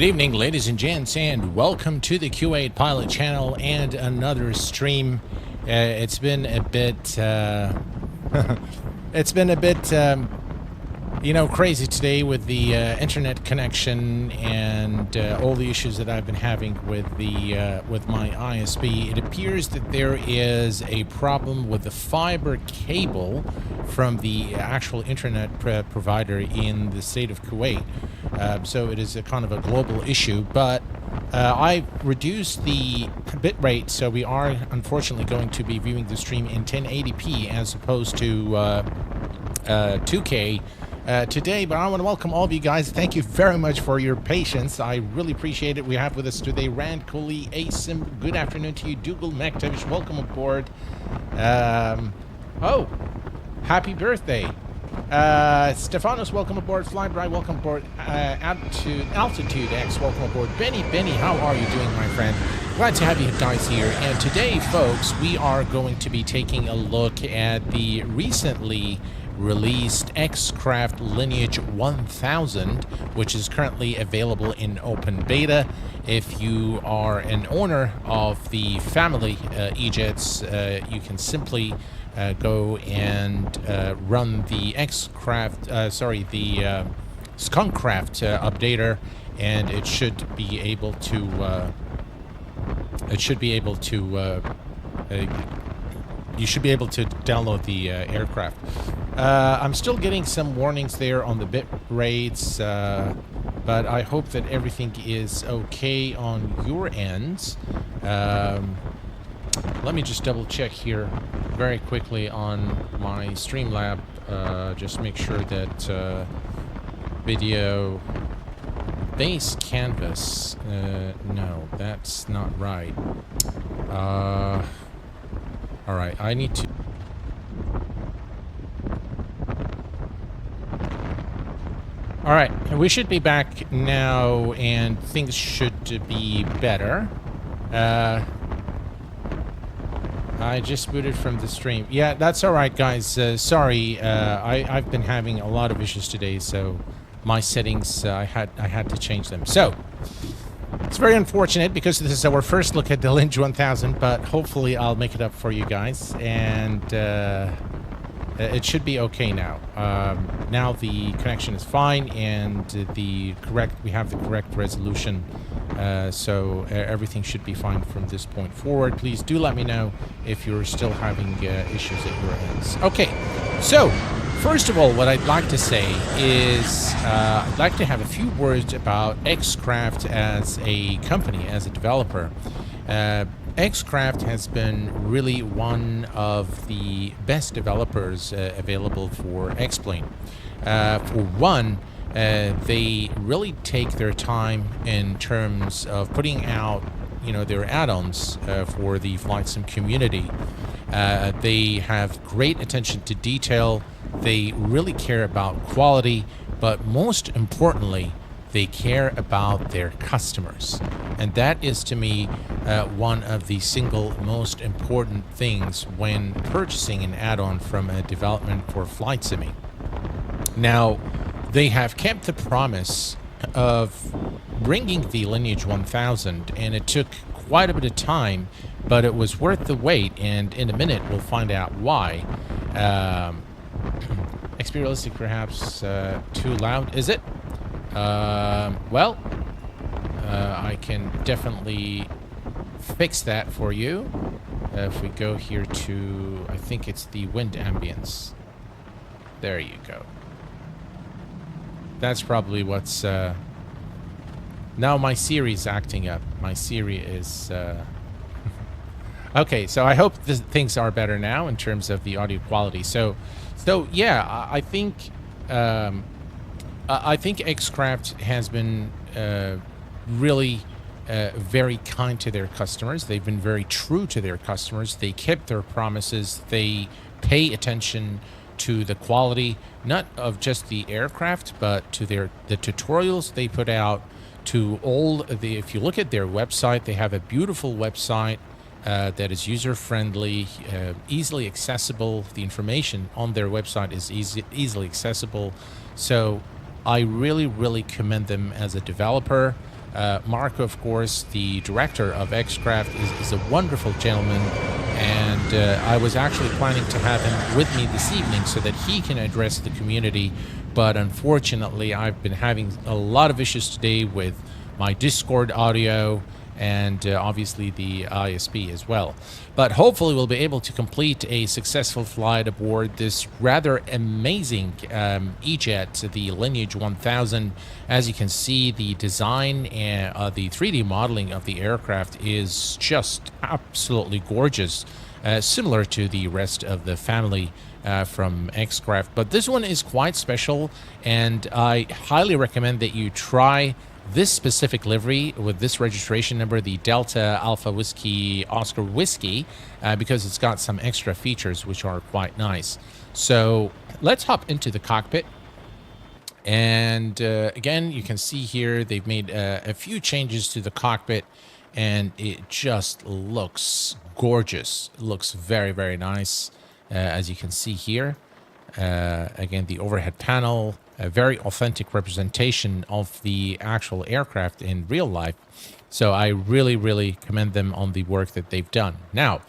Good evening, ladies and gents, and welcome to the Q8 Pilot channel and another stream. It's been a bit, crazy today with the internet connection and all the issues that I've been having with the with my ISP. It appears that there is a problem with the fiber cable from the actual internet provider in the state of Kuwait. So it is a kind of a global issue, but I've reduced the bit rate, so we are unfortunately going to be viewing the stream in 1080p as opposed to 2K today. But I want to welcome all of you guys. Thank you very much for your patience. I really appreciate it. We have with us today Rand Cooley, Asim. Good afternoon to you. Dougal Mektavish, welcome aboard. Oh, happy birthday. Stefanos, welcome aboard. Flybright, welcome aboard. Altitude X, welcome aboard. Benny, how are you doing, my friend? Glad to have you guys here. And today, folks, we are going to be taking a look at the recently released X-Craft Lineage 1000, which is currently available in open beta. If you are an owner of the family E-Jets, you can simply go and run the X-Craft, the Skunkcraft updater, and it should be able to. You should be able to download the aircraft. I'm still getting some warnings there on the bit rates, but I hope that everything is okay on your ends. Let me just double check here very quickly on my Streamlab, just make sure that video base canvas, no, that's not right. Alright, I need to... Alright, we should be back now and things should be better. I just booted from the stream. Yeah, that's alright, guys. Sorry, I've been having a lot of issues today, so my settings, I had to change them. So, it's very unfortunate because this is our first look at the Lineage 1000, but hopefully I'll make it up for you guys, and it should be okay now. Now the connection is fine, and we have the correct resolution, so everything should be fine from this point forward. Please do let me know if you're still having issues at your ends. Okay, so first of all, what I'd like to say is I'd like to have a few words about X-Craft as a company, as a developer. X-Craft has been really one of the best developers available for X-Plane. For one, they really take their time in terms of putting out, their add-ons for the flight sim community. They have great attention to detail. They really care about quality, but most importantly, they care about their customers. And that is, to me, one of the single most important things when purchasing an add-on from a development for flight simming. Now, they have kept the promise of bringing the Lineage 1000, and it took quite a bit of time, but it was worth the wait, and in a minute we'll find out why. Experialistic, perhaps too loud, is it? I can definitely fix that for you. If we go here to, I think it's the wind ambience. There you go. That's probably what's... Now my Siri is acting up. My Siri is... Okay, so I hope things are better now in terms of the audio quality. So yeah, I think X-Craft has been really very kind to their customers. They've been very true to their customers. They kept their promises. They pay attention to the quality, not of just the aircraft, but to the tutorials they put out, to all the... If you look at their website, they have a beautiful website that is user-friendly, easily accessible. The information on their website is easily accessible. So I really, really commend them as a developer. Marco, of course, the director of Xcraft, is a wonderful gentleman, and I was actually planning to have him with me this evening so that he can address the community, but unfortunately I've been having a lot of issues today with my Discord audio and obviously the ISP as well. But hopefully we'll be able to complete a successful flight aboard this rather amazing E-Jet, the Lineage 1000. As you can see, the design and the 3D modeling of the aircraft is just absolutely gorgeous, similar to the rest of the family from Xcraft. But this one is quite special, and I highly recommend that you try this specific livery with this registration number, the Delta Alpha Whiskey Oscar Whiskey, because it's got some extra features which are quite nice. So let's hop into the cockpit. And again, you can see here they've made a few changes to the cockpit, and it just looks gorgeous. It looks very, very nice, as you can see here. Again, the overhead panel, a very authentic representation of the actual aircraft in real life. So I really, really commend them on the work that they've done. Now,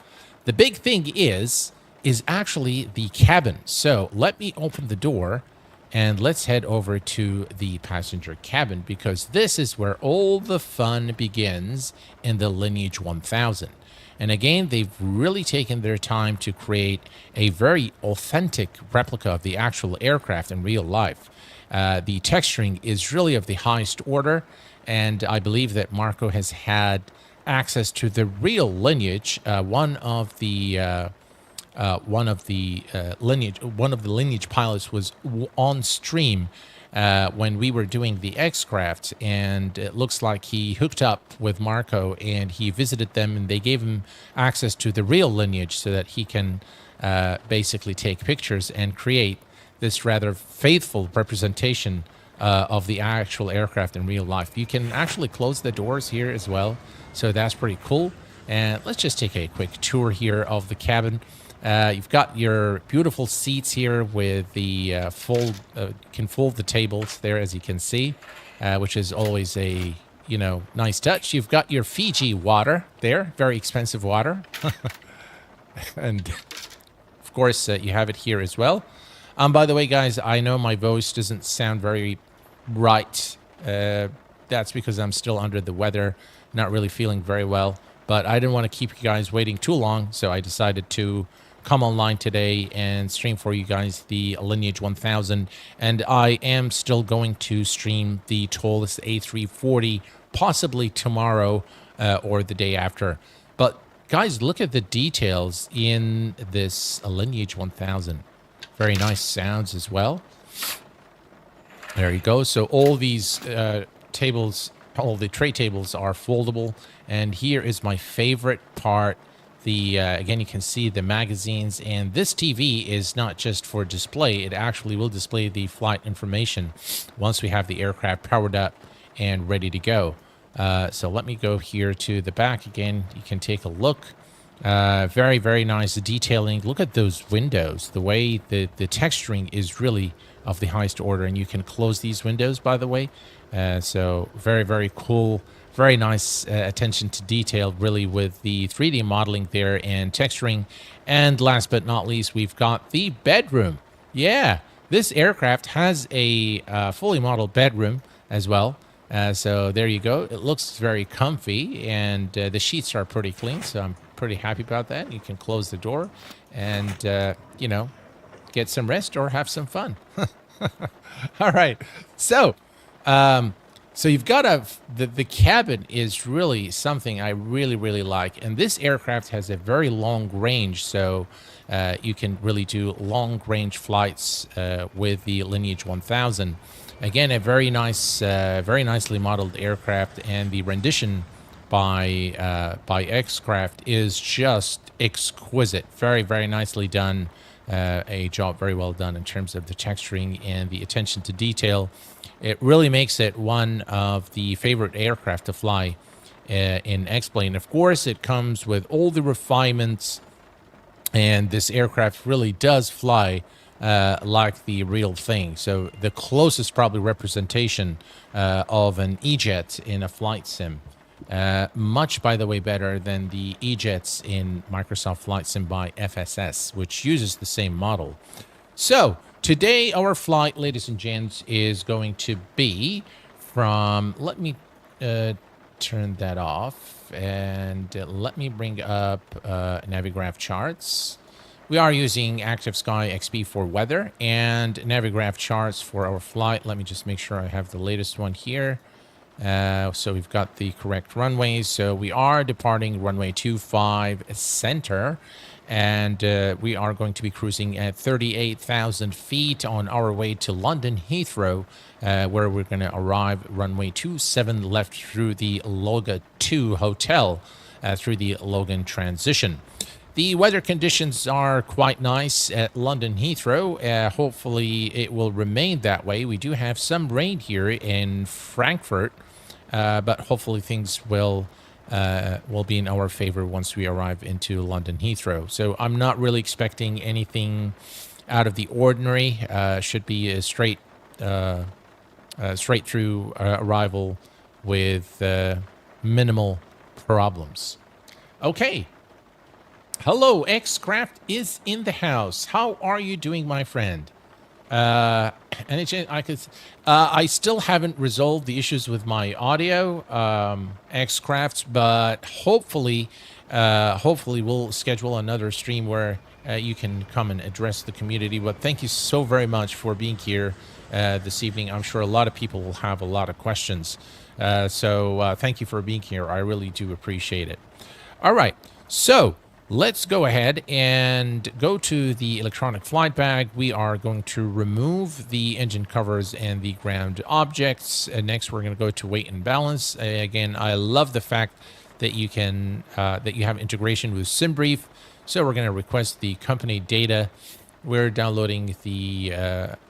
the big thing is actually the cabin. So let me open the door and let's head over to the passenger cabin, because this is where all the fun begins in the Lineage 1000. And again, they've really taken their time to create a very authentic replica of the actual aircraft in real life. The texturing is really of the highest order, and I believe that Marco has had access to the real Lineage. One of the Lineage pilots was on stream when we were doing the Xcraft, and it looks like he hooked up with Marco and he visited them, and they gave him access to the real Lineage so that he can basically take pictures and create this rather faithful representation of the actual aircraft in real life. You can actually close the doors here as well, so that's pretty cool. And let's just take a quick tour here of the cabin. You've got your beautiful seats here with the can fold the tables there, as you can see, which is always a, nice touch. You've got your Fiji water there, very expensive water. And of course, you have it here as well. By the way, guys, I know my voice doesn't sound very right. That's because I'm still under the weather, not really feeling very well. But I didn't want to keep you guys waiting too long, so I decided to come online today and stream for you guys the Lineage 1000. And I am still going to stream the tallest A340, possibly tomorrow or the day after. But guys, look at the details in this Lineage 1000. Very nice sounds as well. There you go. So all these tables, all the tray tables are foldable. And here is my favorite part. Again, you can see the magazines, and this TV is not just for display. It actually will display the flight information once we have the aircraft powered up and ready to go. So let me go here to the back again. You can take a look. Very, very nice detailing. Look at those windows. The way the texturing is really of the highest order, and you can close these windows, by the way. So very, very cool. Very nice attention to detail, really, with the 3D modeling there and texturing. And last but not least, we've got the bedroom. Yeah, this aircraft has a fully modeled bedroom as well. So there you go. It looks very comfy, and the sheets are pretty clean, so I'm pretty happy about that. You can close the door and, get some rest or have some fun. All right. So you've got the cabin is really something I really, really like. And this aircraft has a very long range, so you can really do long range flights with the Lineage 1000. Again, a very nice, very nicely modeled aircraft, and the rendition by Xcraft is just exquisite. Very, very nicely done. A job very well done in terms of the texturing and the attention to detail. It really makes it one of the favorite aircraft to fly in X-Plane. Of course, it comes with all the refinements, and this aircraft really does fly like the real thing. So the closest probably representation of an E-jet in a flight sim. Much, by the way, better than the E-jets in Microsoft Flight Sim by FSS, which uses the same model. So today our flight, ladies and gents, is going to be from, let me turn that off, and let me bring up Navigraph charts. We are using Active Sky XP for weather and Navigraph charts for our flight. Let me just make sure I have the latest one here. So we've got the correct runways. So we are departing runway 25 center, and we are going to be cruising at 38,000 feet on our way to London Heathrow, where we're going to arrive runway 27 left through the Loga 2 hotel through the Logan transition. The weather conditions are quite nice at London Heathrow. Hopefully it will remain that way. We do have some rain here in Frankfurt, but hopefully things will be in our favor once we arrive into London Heathrow. So I'm not really expecting anything out of the ordinary. Should be a straight through arrival with minimal problems. Okay. Hello, X-Craft is in the house. How are you doing, my friend? I still haven't resolved the issues with my audio, X-Craft, but hopefully we'll schedule another stream where you can come and address the community. But thank you so very much for being here this evening. I'm sure a lot of people will have a lot of questions. So thank you for being here. I really do appreciate it. All right, so let's go ahead and go to the electronic flight bag. We are going to remove the engine covers and the ground objects. Next, we're going to go to weight and balance. Again, I love the fact that you can that you have integration with SimBrief. So we're going to request the company data. We're downloading the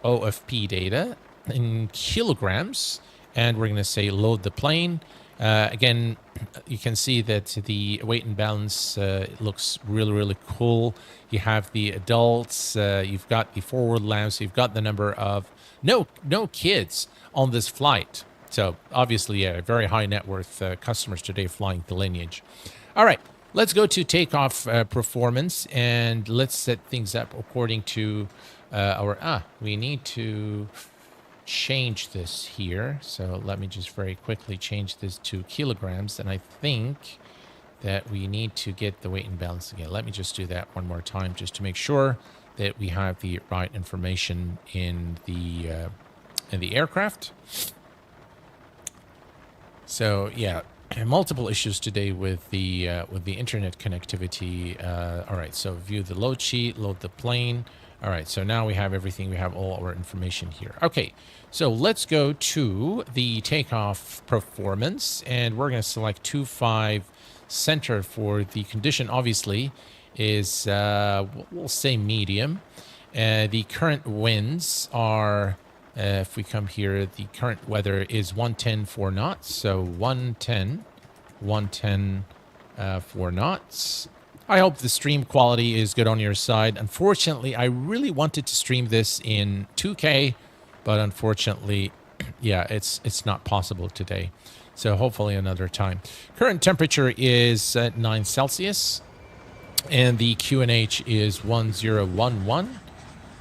OFP data in kilograms, and we're going to say load the plane. Again, you can see that the weight and balance looks really, really cool. You have the adults, you've got the forward lamps, you've got the number of no kids on this flight. So obviously, very high net worth customers today flying the Lineage. All right, let's go to takeoff performance, and let's set things up according to we need to change this here. So let me just very quickly change this to kilograms, and I think that we need to get the weight and balance again. Let me just do that one more time just to make sure that we have the right information in the aircraft. So yeah, multiple issues today with the internet connectivity. All right, so view the load sheet, load the plane. All right, so now we have everything. We have all our information here. Okay, so let's go to the takeoff performance, and we're going to select 25 center for the condition. Obviously, is we'll say medium. The current winds are, if we come here, the current weather is 110 4 knots. So 110 4 knots. I hope the stream quality is good on your side. Unfortunately, I really wanted to stream this in 2K, but unfortunately, yeah, it's not possible today. So hopefully another time. Current temperature is 9 Celsius, and the QNH is 1011.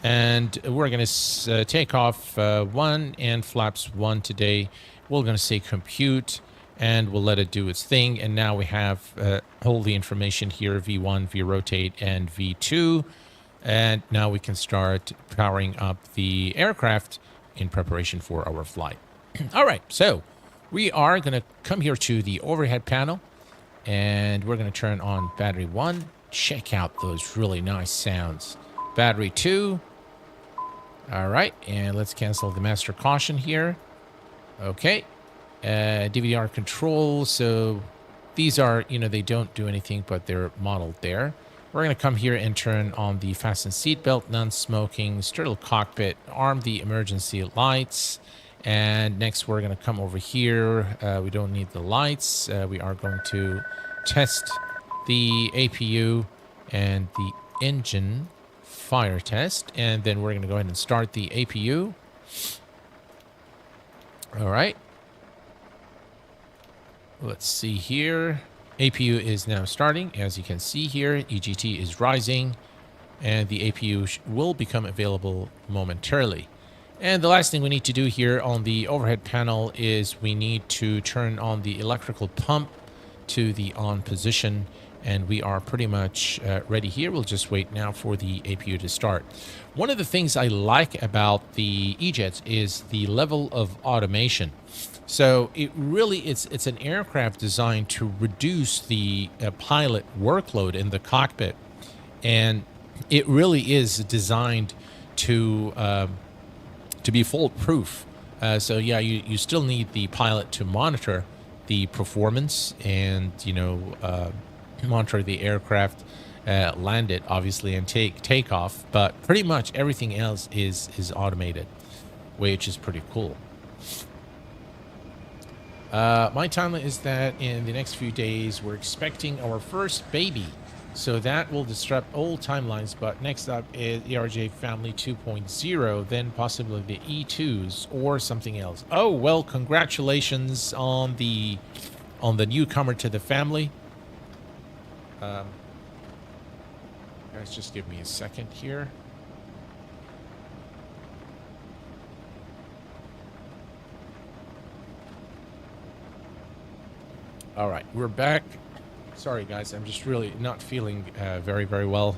And we're going to take off 1 and flaps 1 today. We're going to say compute, and we'll let it do its thing. And now we have all the information here, V1, V-rotate, and V2. And now we can start powering up the aircraft in preparation for our flight. All right, so we are going to come here to the overhead panel, and we're going to turn on battery 1. Check out those really nice sounds. Battery 2. All right, and let's cancel the master caution here. Okay. DVR control, so these are, they don't do anything, but they're modeled there. We're going to come here and turn on the fasten seatbelt, non-smoking, straddle cockpit, arm the emergency lights, and next we're going to come over here. We don't need the lights. We are going to test the APU and the engine fire test, and then we're going to go ahead and start the APU. All right. Let's see here. APU is now starting. As you can see here, EGT is rising, and the APU will become available momentarily. And the last thing we need to do here on the overhead panel is we need to turn on the electrical pump to the on position, and we are pretty much ready here. We'll just wait now for the APU to start. One of the things I like about the E-Jets is the level of automation. So it's an aircraft designed to reduce the pilot workload in the cockpit, and it really is designed to be foolproof. So yeah, you still need the pilot to monitor the performance and monitor the aircraft, land it obviously, and take off. But pretty much everything else is automated, which is pretty cool. My timeline is that in the next few days we're expecting our first baby, so that will disrupt old timelines. But next up is ERJ Family 2.0, then possibly the E2s or something else. Oh well, congratulations on the newcomer to the family. Guys, just give me a second here. All right, we're back. Sorry, guys, I'm just really not feeling very, very well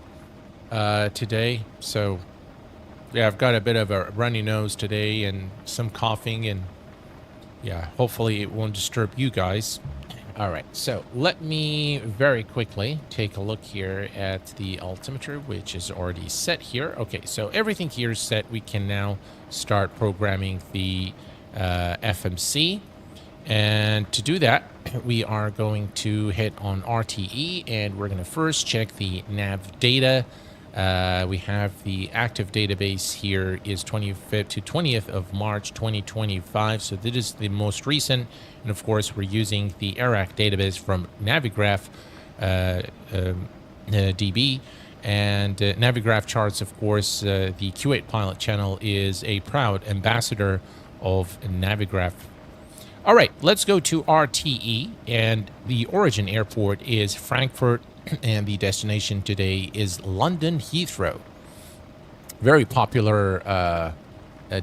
today. So, yeah, I've got a bit of a runny nose today and some coughing, and yeah, hopefully it won't disturb you guys. All right, so let me very quickly take a look here at the altimeter, which is already set here. Okay, so everything here is set. We can now start programming the FMC. And to do that, we are going to hit on RTE, and we're going to first check the nav data. We have the active database here is 25th to 20th of March 2025. So this is the most recent. And of course, we're using the ARAC database from Navigraph DB. And Navigraph charts, of course, the Q8 pilot channel is a proud ambassador of Navigraph. All right, let's go to RTE, and the origin airport is Frankfurt, and the destination today is London Heathrow. Very popular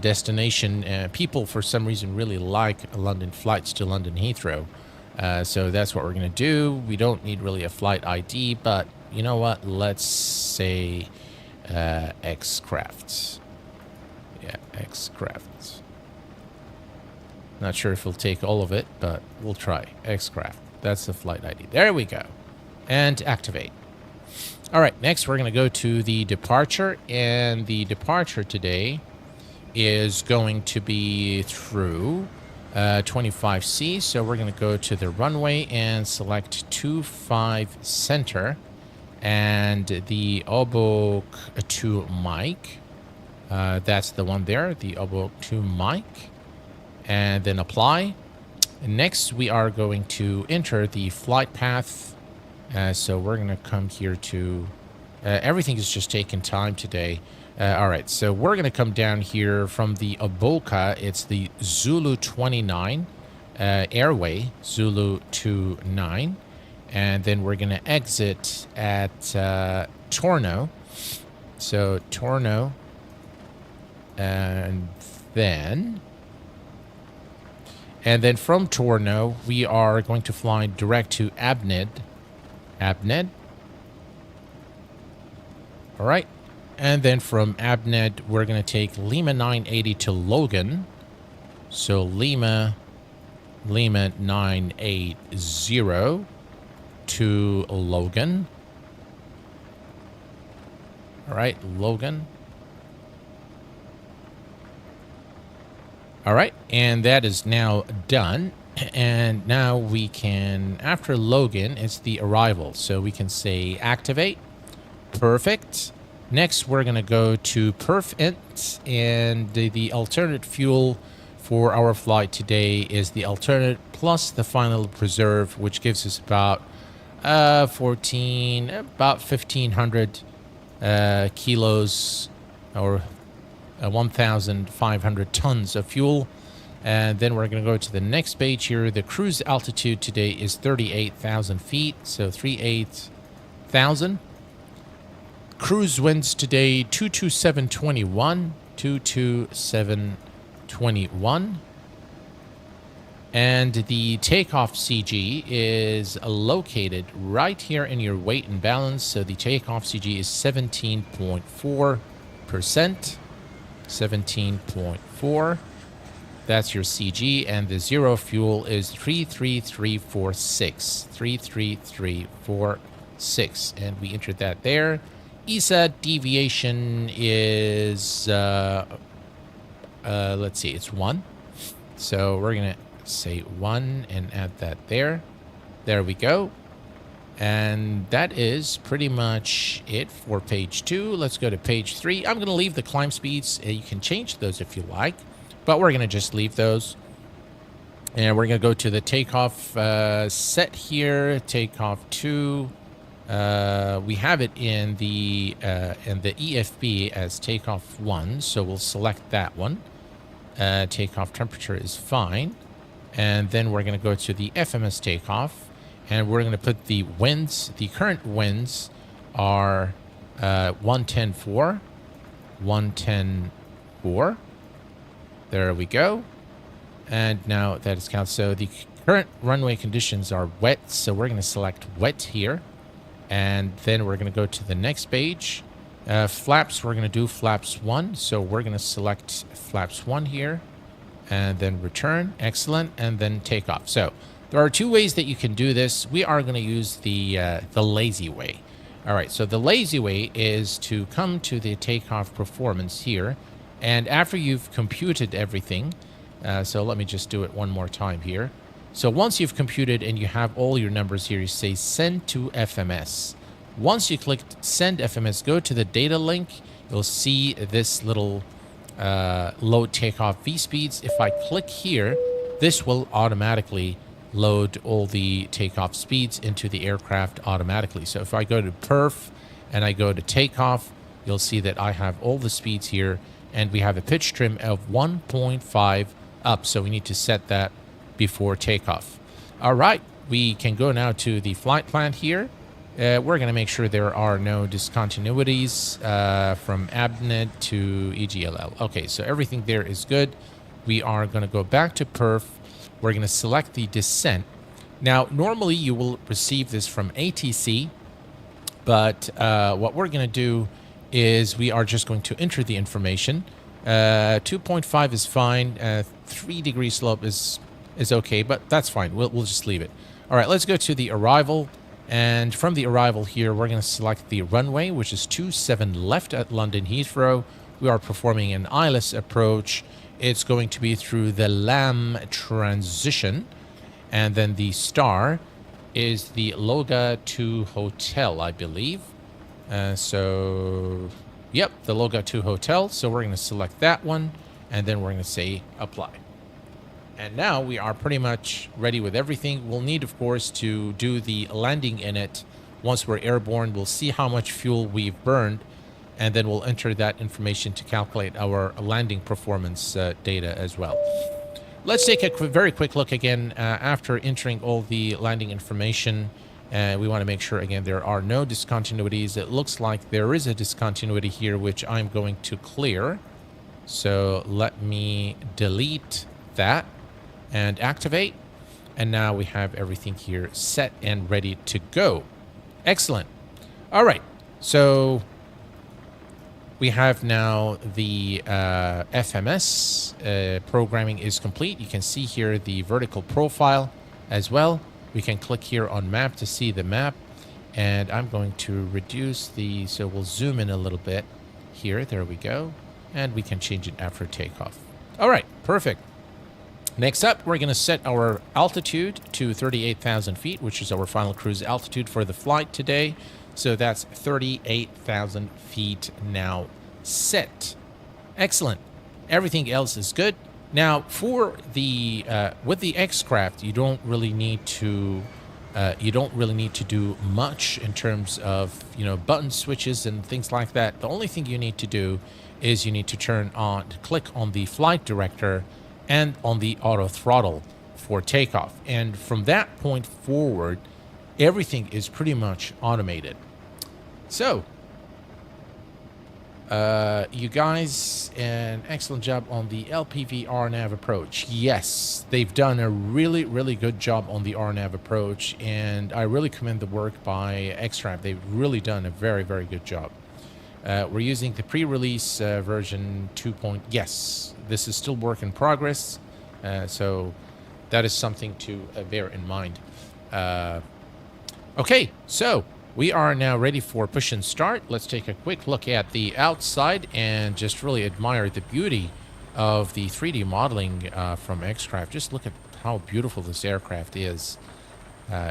destination. People, for some reason, really like London flights to London Heathrow. So that's what we're going to do. We don't need really a flight ID, but you know what? Let's say X-Crafts. Yeah, X-Crafts. Not sure if we'll take all of it, but we'll try. X-Craft. That's the flight ID. There we go. And activate. All right, next we're going to go to the departure, and the departure today is going to be through 25C. So we're going to go to the runway and select 25 center and the Obok to mic. That's the one there, the Obok to mic. And then apply. And next, we are going to enter the flight path. So we're going to come here to... everything is just taking time today. All right, so we're going to come down here from the Oboka. It's the Zulu 29 airway, Zulu 29. And then we're going to exit at Torno. So Torno. And then from Torno, we are going to fly direct to Abned. Abned. All right. And then from Abned, we're going to take Lima 980 to Logan. So Lima 980 to Logan. All right, Logan. All right, and that is now done. And now we can, after Logan, it's the arrival. So we can say activate. Perfect. Next, we're going to go to Perf-Int, and the alternate fuel for our flight today is the alternate plus the final preserve, which gives us about 1500 kilos or 1,500 tons of fuel. And then we're going to go to the next page here. The cruise altitude today is 38,000 feet, so 38,000. Cruise winds today 22721, 22721. And the takeoff CG is located right here in your weight and balance. So the takeoff CG is 17.4%. 17.4. That's your CG. And the zero fuel is 33346. 33346. And we entered that there. ESA deviation is, let's see, it's 1. So we're going to say 1 and add that there. There we go. And that is pretty much it for page 2. Let's go to page 3. I'm going to leave the climb speeds. You can change those if you like, but we're going to just leave those. And we're going to go to the takeoff set here. Takeoff 2. We have it in the EFB as takeoff 1, so we'll select that one. Takeoff temperature is fine. And then we're going to go to the FMS takeoff, and we're going to put the winds. The current winds are 110.4, 110.4. There we go. And now that is counted. So the current runway conditions are wet, so we're going to select wet here. And then we're going to go to the next page. Flaps, we're going to do flaps 1. So we're going to select flaps 1 here. And then return. Excellent. And then take off. So there are 2 ways that you can do this. We are going to use the lazy way. All right. So the lazy way is to come to the takeoff performance here. And after you've computed everything, so let me just do it one more time here. So once you've computed and you have all your numbers here, you say send to FMS. Once you click send FMS, go to the data link. You'll see this little load takeoff V speeds. If I click here, this will automatically load all the takeoff speeds into the aircraft automatically. So if I go to perf and I go to takeoff, you'll see that I have all the speeds here, and we have a pitch trim of 1.5 up. So we need to set that before takeoff. All right, we can go now to the flight plan here. We're going to make sure there are no discontinuities from ABNet to EGLL. Okay, so everything there is good. We are going to go back to perf. We're going to select the descent. Now, normally you will receive this from ATC, but what we're going to do is we are just going to enter the information. 2.5 is fine. 3 degree slope is okay, but that's fine. We'll just leave it. All right, let's go to the arrival. And from the arrival here, we're going to select the runway, which is 27 left at London Heathrow. We are performing an ILS approach. It's going to be through the LAM transition. And then the star is the Loga 2 Hotel, I believe. So, yep, the Loga 2 Hotel. So we're going to select that one, and then we're going to say apply. And now we are pretty much ready with everything. We'll need, of course, to do the landing in it. Once we're airborne, we'll see how much fuel we've burned, and then we'll enter that information to calculate our landing performance data as well. Let's take a very quick look again after entering all the landing information. We want to make sure, again, there are no discontinuities. It looks like there is a discontinuity here, which I'm going to clear. So let me delete that and activate. And now we have everything here set and ready to go. Excellent. All right. So we have now the FMS programming is complete. You can see here the vertical profile as well. We can click here on map to see the map. And I'm going to reduce the, so we'll zoom in a little bit here. There we go. And we can change it after takeoff. All right, perfect. Next up, we're going to set our altitude to 38,000 feet, which is our final cruise altitude for the flight today. So that's 38,000 feet now set. Excellent. Everything else is good. Now, for the with the X-Craft, you don't really need to You don't really need to do much in terms of, you know, button switches and things like that. The only thing you need to do is you need to click on the flight director and on the auto throttle for takeoff. And from that point forward, everything is pretty much automated. So, you guys, an excellent job on the LPV RNAV approach. Yes, they've done a really, really good job on the RNAV approach, and I really commend the work by Xtrav. They've really done a very, very good job. We're using the pre-release version 2. Yes, this is still work in progress, so that is something to bear in mind. Okay, so we are now ready for push and start. Let's take a quick look at the outside and just really admire the beauty of the 3D modeling from Xtrav. Just look at how beautiful this aircraft is.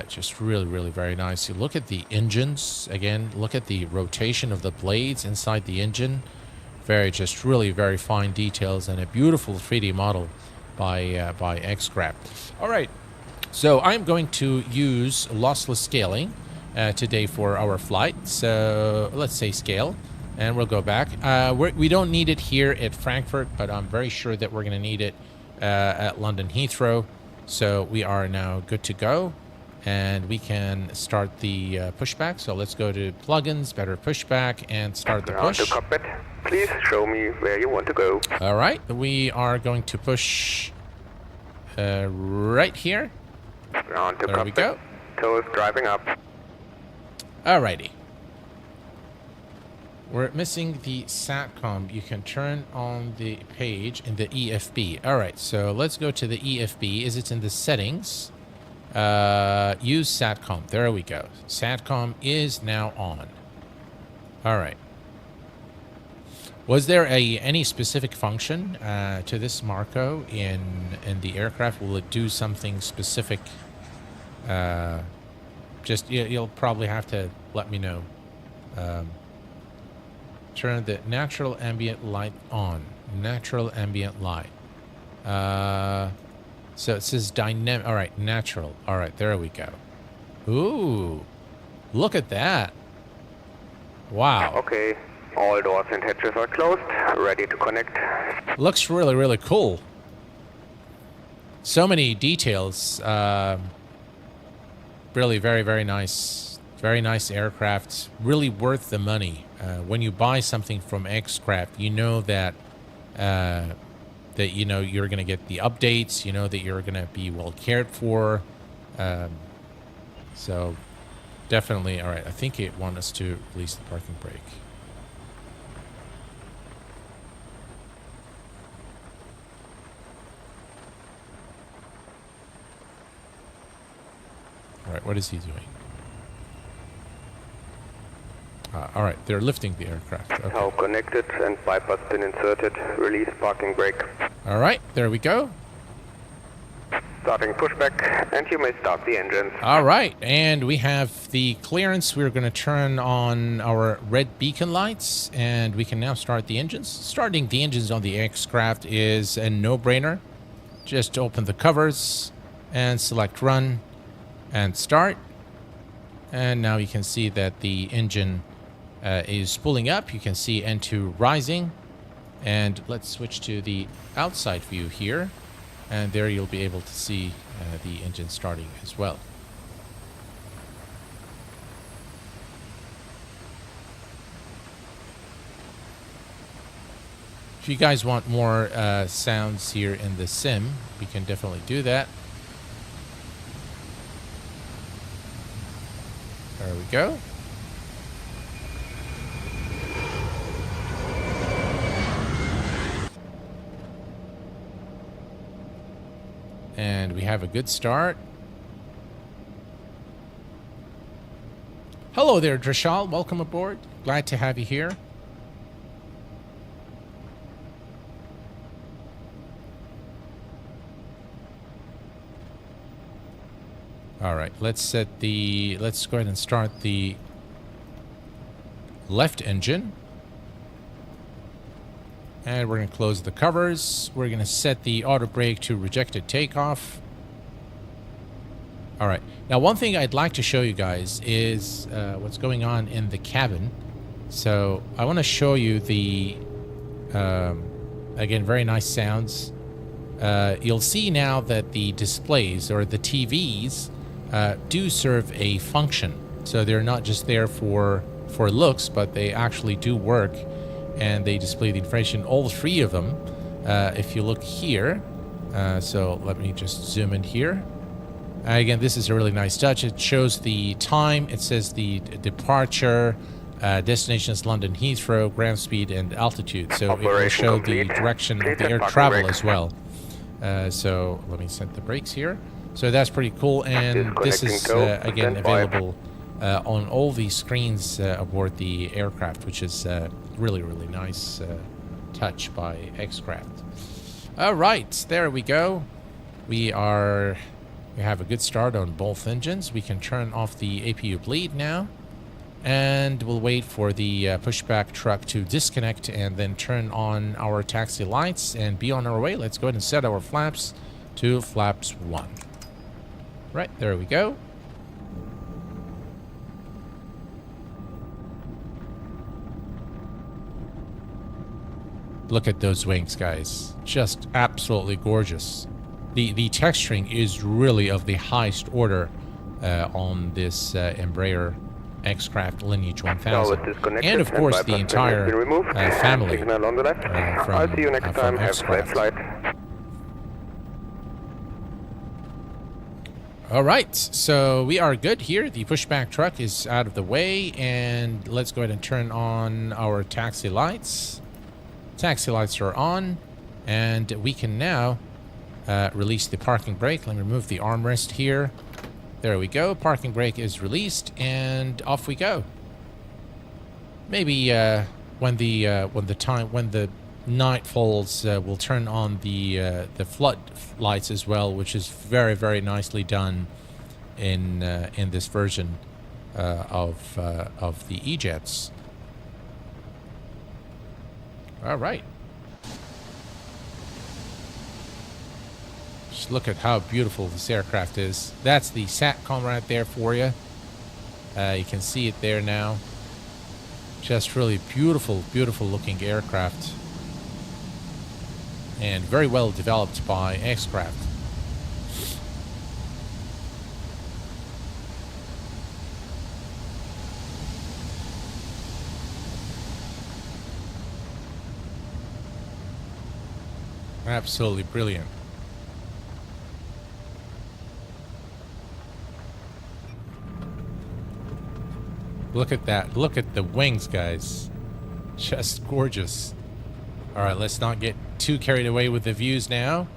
Just really, really very nice. You look at the engines. Again, look at the rotation of the blades inside the engine. Just really very fine details and a beautiful 3D model by Xtrav. All right, so I'm going to use lossless scaling today for our flight. So let's say scale, and we'll go back. We don't need it here at Frankfurt, but I'm very sure that we're going to need it at London Heathrow. So we are now good to go, and we can start the pushback. So let's go to plugins, better pushback, and start the push. To Cockpit. Please show me where you want to go. All right, we are going to push right here. On to there Cockpit. We go. Toes driving up. Alrighty. We're missing the SATCOM. You can turn on the page in the EFB. Alright, so let's go to the EFB. Is it in the settings? Use SATCOM. There we go. SATCOM is now on. Alright. Was there any specific function to this Marco in the aircraft? Will it do something specific? Just you'll probably have to let me know. Turn the natural ambient light on. Natural ambient light. So it says dynamic. All right, natural. All right, there we go. Ooh, look at that. Wow. Okay, all doors and hatches are closed. Ready to connect. Looks really, really cool. So many details. Really very, very nice. Very nice aircraft. Really worth the money. When you buy something from Xtrav, you know that you know you're going to get the updates. You know that you're going to be well cared for. So definitely. All right. I think it wants us to release the parking brake. All right, what is he doing? All right, they're lifting the aircraft. Okay. How connected and bypass pin inserted. Release parking brake. All right, there we go. Starting pushback, and you may start the engines. All right, and we have the clearance. We're going to turn on our red beacon lights, and we can now start the engines. Starting the engines on the Xtrav is a no-brainer. Just open the covers and select run and start. And now you can see that the engine is pulling up. You can see N2 rising. And let's switch to the outside view here. And there you'll be able to see the engine starting as well. If you guys want more sounds here in the sim, we can definitely do that. There we go. And we have a good start. Hello there, Drashal. Welcome aboard. Glad to have you here. All right, let's go ahead and start the left engine. And we're going to close the covers. We're going to set the auto brake to rejected takeoff. All right. Now, one thing I'd like to show you guys is what's going on in the cabin. So I want to show you the, again, very nice sounds. You'll see now that the displays or the TVs do serve a function. So they're not just there for looks, but they actually do work, and they display the information, all three of them. If you look here, so let me just zoom in here. Again, this is a really nice touch. It shows the time. It says the departure, destination is London Heathrow, ground speed, and altitude. So it will show the direction of the air travel as well. So let me set the brakes here. So that's pretty cool, and this is again available on all the screens aboard the aircraft, which is really nice touch by X-Craft. All right, there we go. We have a good start on both engines. We can turn off the APU bleed now, and we'll wait for the pushback truck to disconnect and then turn on our taxi lights and be on our way. Let's go ahead and set our flaps to flaps 1. Right, there we go. Look at those wings, guys. Just absolutely gorgeous. The texturing is really of the highest order on this Embraer X-Craft Lineage 1000. And of course the entire family I'll see you next time. Have a safe flight. All right, so we are good here. The pushback truck is out of the way, and let's go ahead and turn on our taxi lights. Taxi lights are on, and we can now release the parking brake. Let me remove the armrest here. There we go. Parking brake is released, and off we go. Maybe when the night falls, we'll turn on the flood lights as well, which is very nicely done in this version of the E-Jets. All right. Just look at how beautiful this aircraft is. That's the SATCOM right there for you. You can see it there now. Just really beautiful looking aircraft. And very well developed by X-Craft. Absolutely brilliant. Look at that. Look at the wings, guys. Just gorgeous. All right, let's not get too carried away with the views now.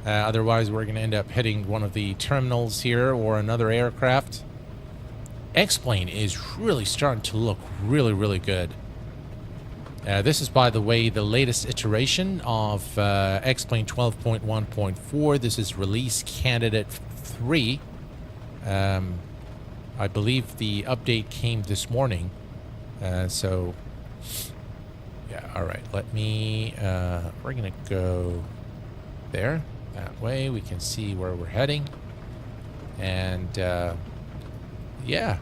Otherwise, we're going to end up hitting one of the terminals here or another aircraft. X-Plane is really starting to look really good. This is, by the way, the latest iteration of X-Plane 12.1.4. This is release candidate 3. I believe the update came this morning. So, yeah, all right. Let me, we're going to go there. That way we can see where we're heading. And, yeah.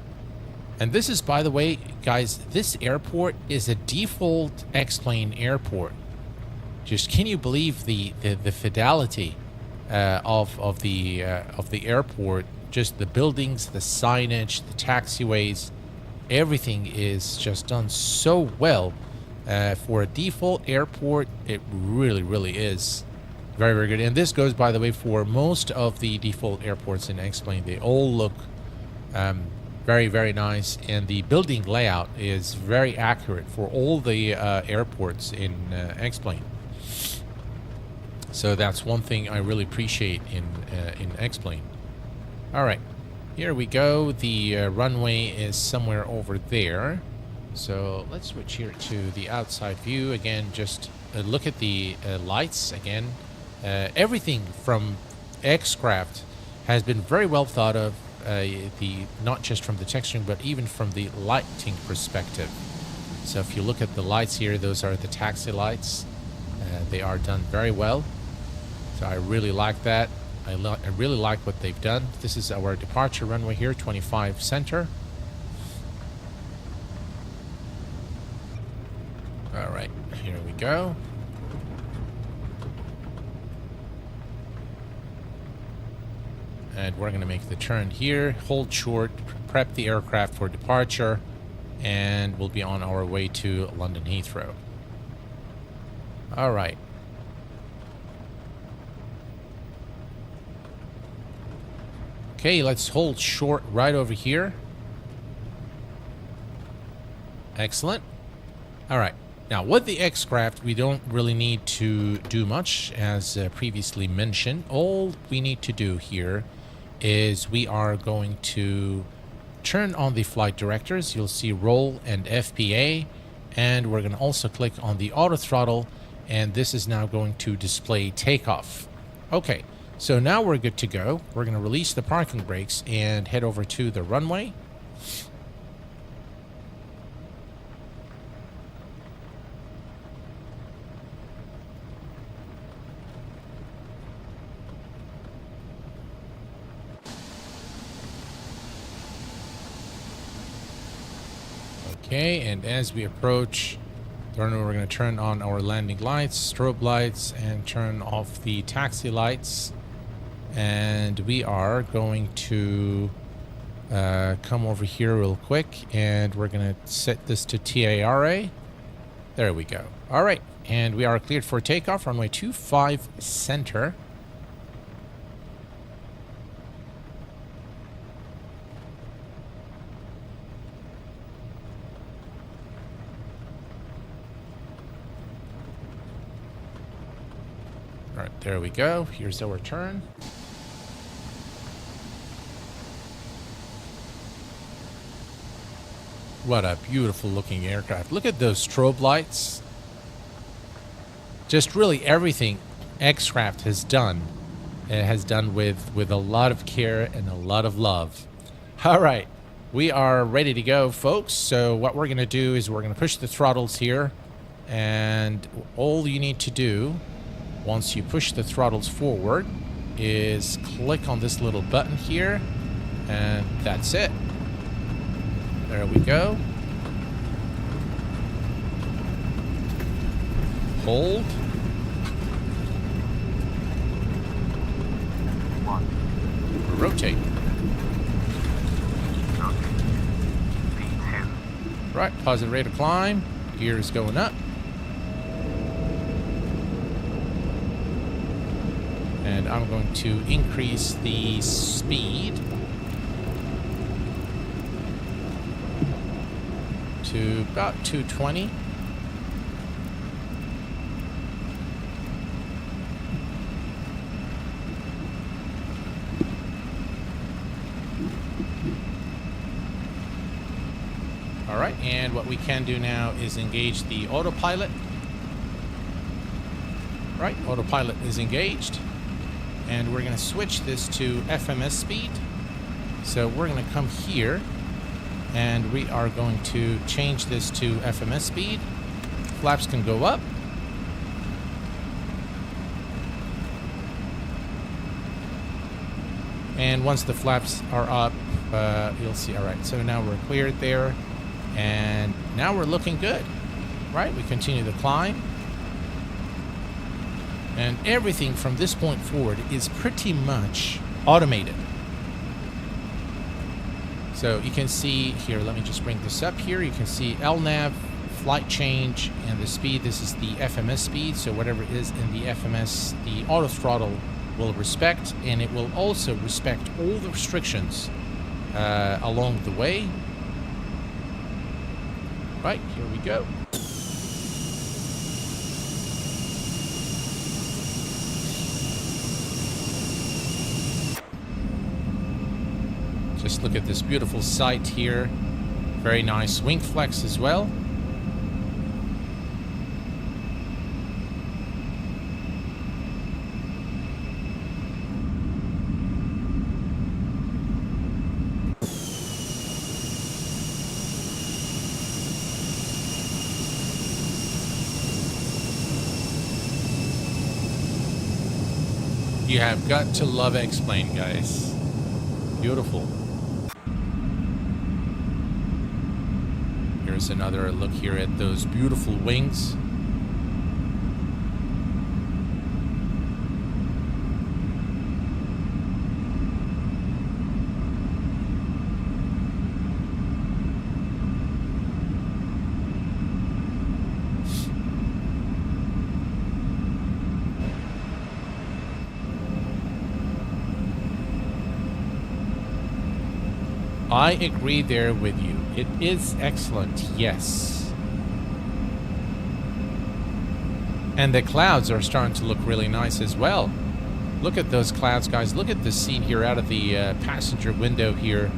And this is, by the way, guys, this airport is a default X-Plane airport. Just can you believe the fidelity of the airport? Just the buildings, the signage, the taxiways, everything is just done so well. For a default airport, it really is very good. And this goes, by the way, for most of the default airports in X-Plane. They all look very nice, and the building layout is very accurate for all the airports in X-Plane. So that's one thing I really appreciate in X-Plane. All right, here we go. The runway is somewhere over there. So let's switch here to the outside view again. Just look at the lights again. Everything from X-Craft has been very well thought of. Not just from the texturing, but even from the lighting perspective. So if you look at the lights here, those are the taxi lights. They are done very well. So I really like that. I really like what they've done. This is our departure runway here, 25 center. All right, here we go. And we're going to make the turn here, hold short, prep the aircraft for departure, and we'll be on our way to London Heathrow. All right. Okay, let's hold short right over here. Excellent. All right. Now, with the X-Craft, we don't really need to do much, as previously mentioned. All we need to do here is we are going to turn on the flight directors. You'll see roll and FPA, and we're going to also click on the auto throttle, and this is now going to display takeoff. Okay, so now we're good to go. We're going to release the parking brakes and head over to the runway. Okay, and as we approach the runway, we're going to turn on our landing lights, strobe lights, and turn off the taxi lights. And we are going to come over here real quick, and we're going to set this to TARA. There we go. All right, and we are cleared for takeoff, runway 25 center. All right, there we go. Here's our turn. What a beautiful looking aircraft. Look at those strobe lights. Just really everything X-Craft has done. It has done with a lot of care and a lot of love. All right, we are ready to go, folks. So what we're going to do is we're going to push the throttles here. And all you need to do, once you push the throttles forward, is click on this little button here, and that's it. There we go. Hold. Rotate. Right, positive rate of climb. Gear is going up. And I'm going to increase the speed to about 220. All right, and what we can do now is engage the autopilot. Right, autopilot is engaged. And we're going to switch this to FMS speed. So we're going to come here, and we are going to change this to FMS speed. Flaps can go up. And once the flaps are up, you'll see. All right, so now we're cleared there. And now we're looking good. Right, we continue the climb. And everything from this point forward is pretty much automated. So you can see here, let me just bring this up here. You can see LNAV, flight change, and the speed. This is the FMS speed. So whatever is in the FMS, the auto throttle will respect, and it will also respect all the restrictions along the way. Right, here we go. Just look at this beautiful sight here. Very nice wing flex as well. You have got to love X-Plane, guys. Beautiful. Here's another look here at those beautiful wings. I agree there with you. It is excellent, yes. And the clouds are starting to look really nice as well. Look at those clouds, guys. Look at the scene here out of the passenger window here.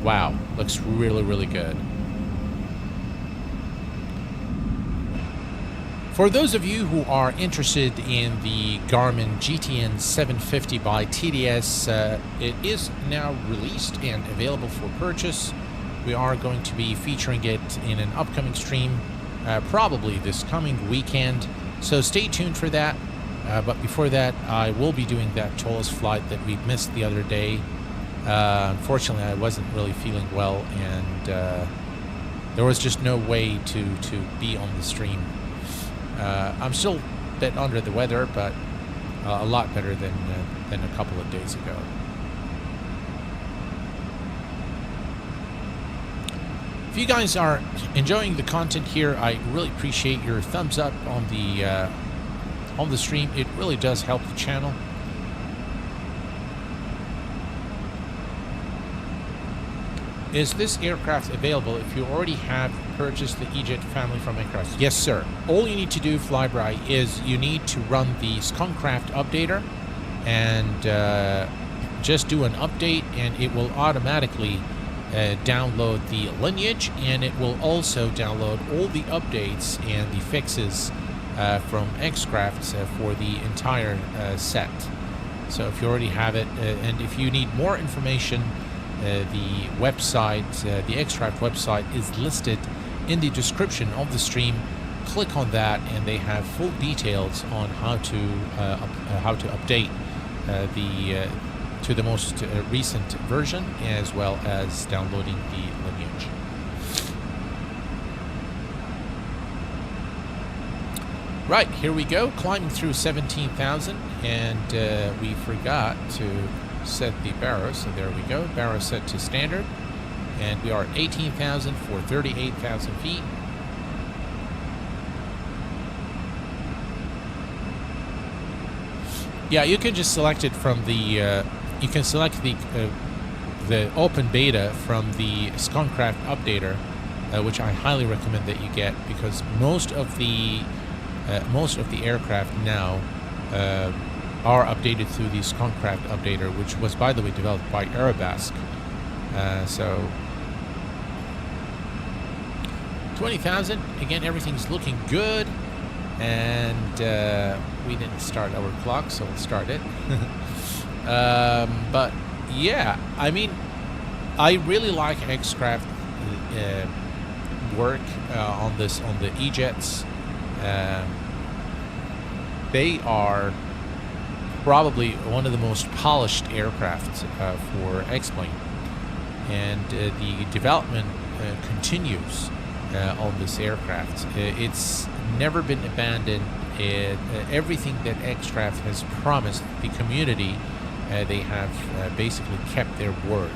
Wow, looks really, really good. For those of you who are interested in the Garmin GTN 750 by TDS, it is now released and available for purchase. We are going to be featuring it in an upcoming stream, probably this coming weekend. So stay tuned for that. But before that, I will be doing that tallest flight that we missed the other day. Unfortunately, I wasn't really feeling well, and there was just no way to be on the stream. I'm still a bit under the weather, but a lot better than a couple of days ago. If you guys are enjoying the content here, I really appreciate your thumbs up on the stream. It really does help the channel. Is this aircraft available if you already have purchased the E-Jet family from Aircraft? Yes, sir. All you need to do, Flyby, is you need to run the Skunkcraft updater and just do an update, and it will automatically download the Lineage, and it will also download all the updates and the fixes from Xcraft for the entire set. So if you already have it, and if you need more information, the website, the Xcraft website is listed in the description of the stream. Click on that, and they have full details on how to update to the most recent version, as well as downloading the Lineage. Right, here we go, climbing through 17,000, and we forgot to set the barrow, so there we go. Barrow set to standard, and we are at 18,000 for 38,000 feet. Yeah, you can just select it from the. You can select the open beta from the Skunkcraft updater, which I highly recommend that you get, because most of the aircraft now are updated through the Skunkcraft updater, which was, by the way, developed by Arabask. So 20,000, again, everything's looking good, and we didn't start our clock, so we'll start it. But yeah, I mean, I really like Xcraft work on the E-Jets. They are probably one of the most polished aircraft for X-Plane, and the development continues on this aircraft. It's never been abandoned. Everything that Xcraft has promised the community, they have basically kept their word.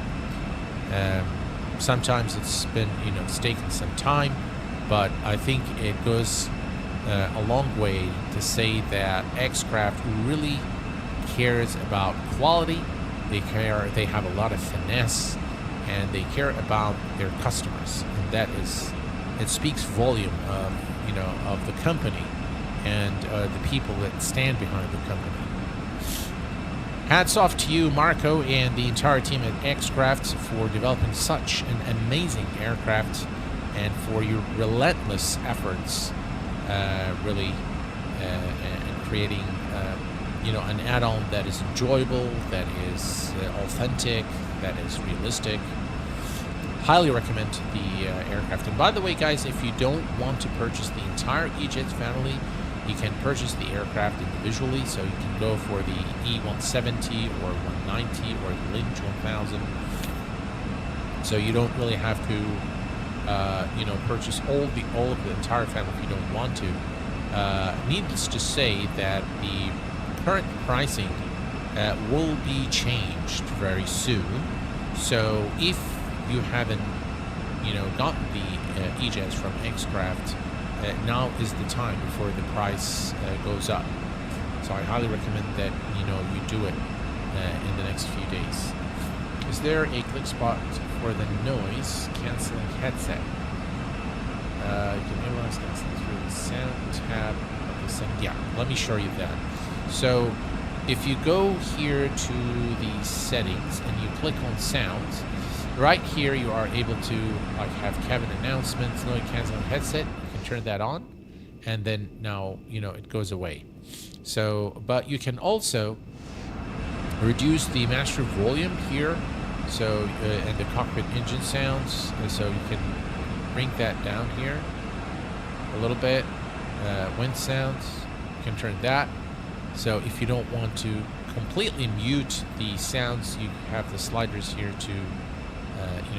Sometimes it's been, it's taken some time, but I think it goes a long way to say that Xcraft really cares about quality. They have a lot of finesse, and they care about their customers, and it speaks volume of the company and the people that stand behind the company. Hats off to you, Marco, and the entire team at Xcraft for developing such an amazing aircraft, and for your relentless efforts really in creating an add-on that is enjoyable, that is authentic, that is realistic. Highly recommend the aircraft. And by the way, guys, if you don't want to purchase the entire E-Jet family, You can purchase the aircraft individually, so you can go for the E170 or 190 or the Lineage 1000. So you don't really have to, purchase all of the entire family if you don't want to. Needless to say that the current pricing will be changed very soon. So if you haven't, gotten the E-Jets from X-Craft, now is the time before the price goes up. So I highly recommend that you do it in the next few days. Is there a click spot for the noise canceling headset? You can analyze canceling through the sound tab of the setting. Yeah, let me show you that. So if you go here to the settings and you click on sounds, right here you are able to have cabin announcements, noise canceling headset. Turn that on, and then now it goes away. So, but you can also reduce the master volume here, so and the cockpit engine sounds, so you can bring that down here a little bit. Wind sounds, you can turn that. So if you don't want to completely mute the sounds, you have the sliders here to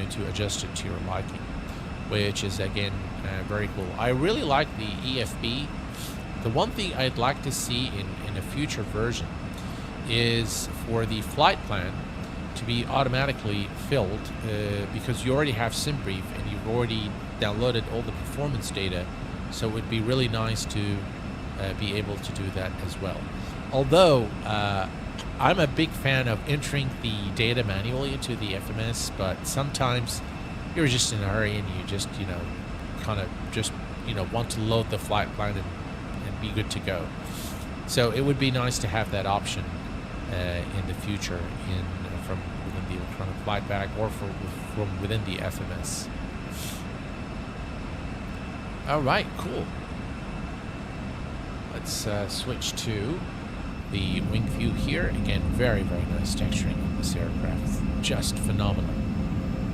to adjust it to your liking, which is again very cool. I really like the EFB. The one thing I'd like to see in a future version is for the flight plan to be automatically filled, because you already have SimBrief and you've already downloaded all the performance data, so it would be really nice to be able to do that as well. Although I'm a big fan of entering the data manually into the FMS, but sometimes you're just in a hurry and you just want to load the flight plan and be good to go. So it would be nice to have that option in the future from within the electronic flight bag or from within the FMS. All right, cool. Let's switch to the wing view here. Again, very, very nice texturing on this aircraft. Just phenomenal.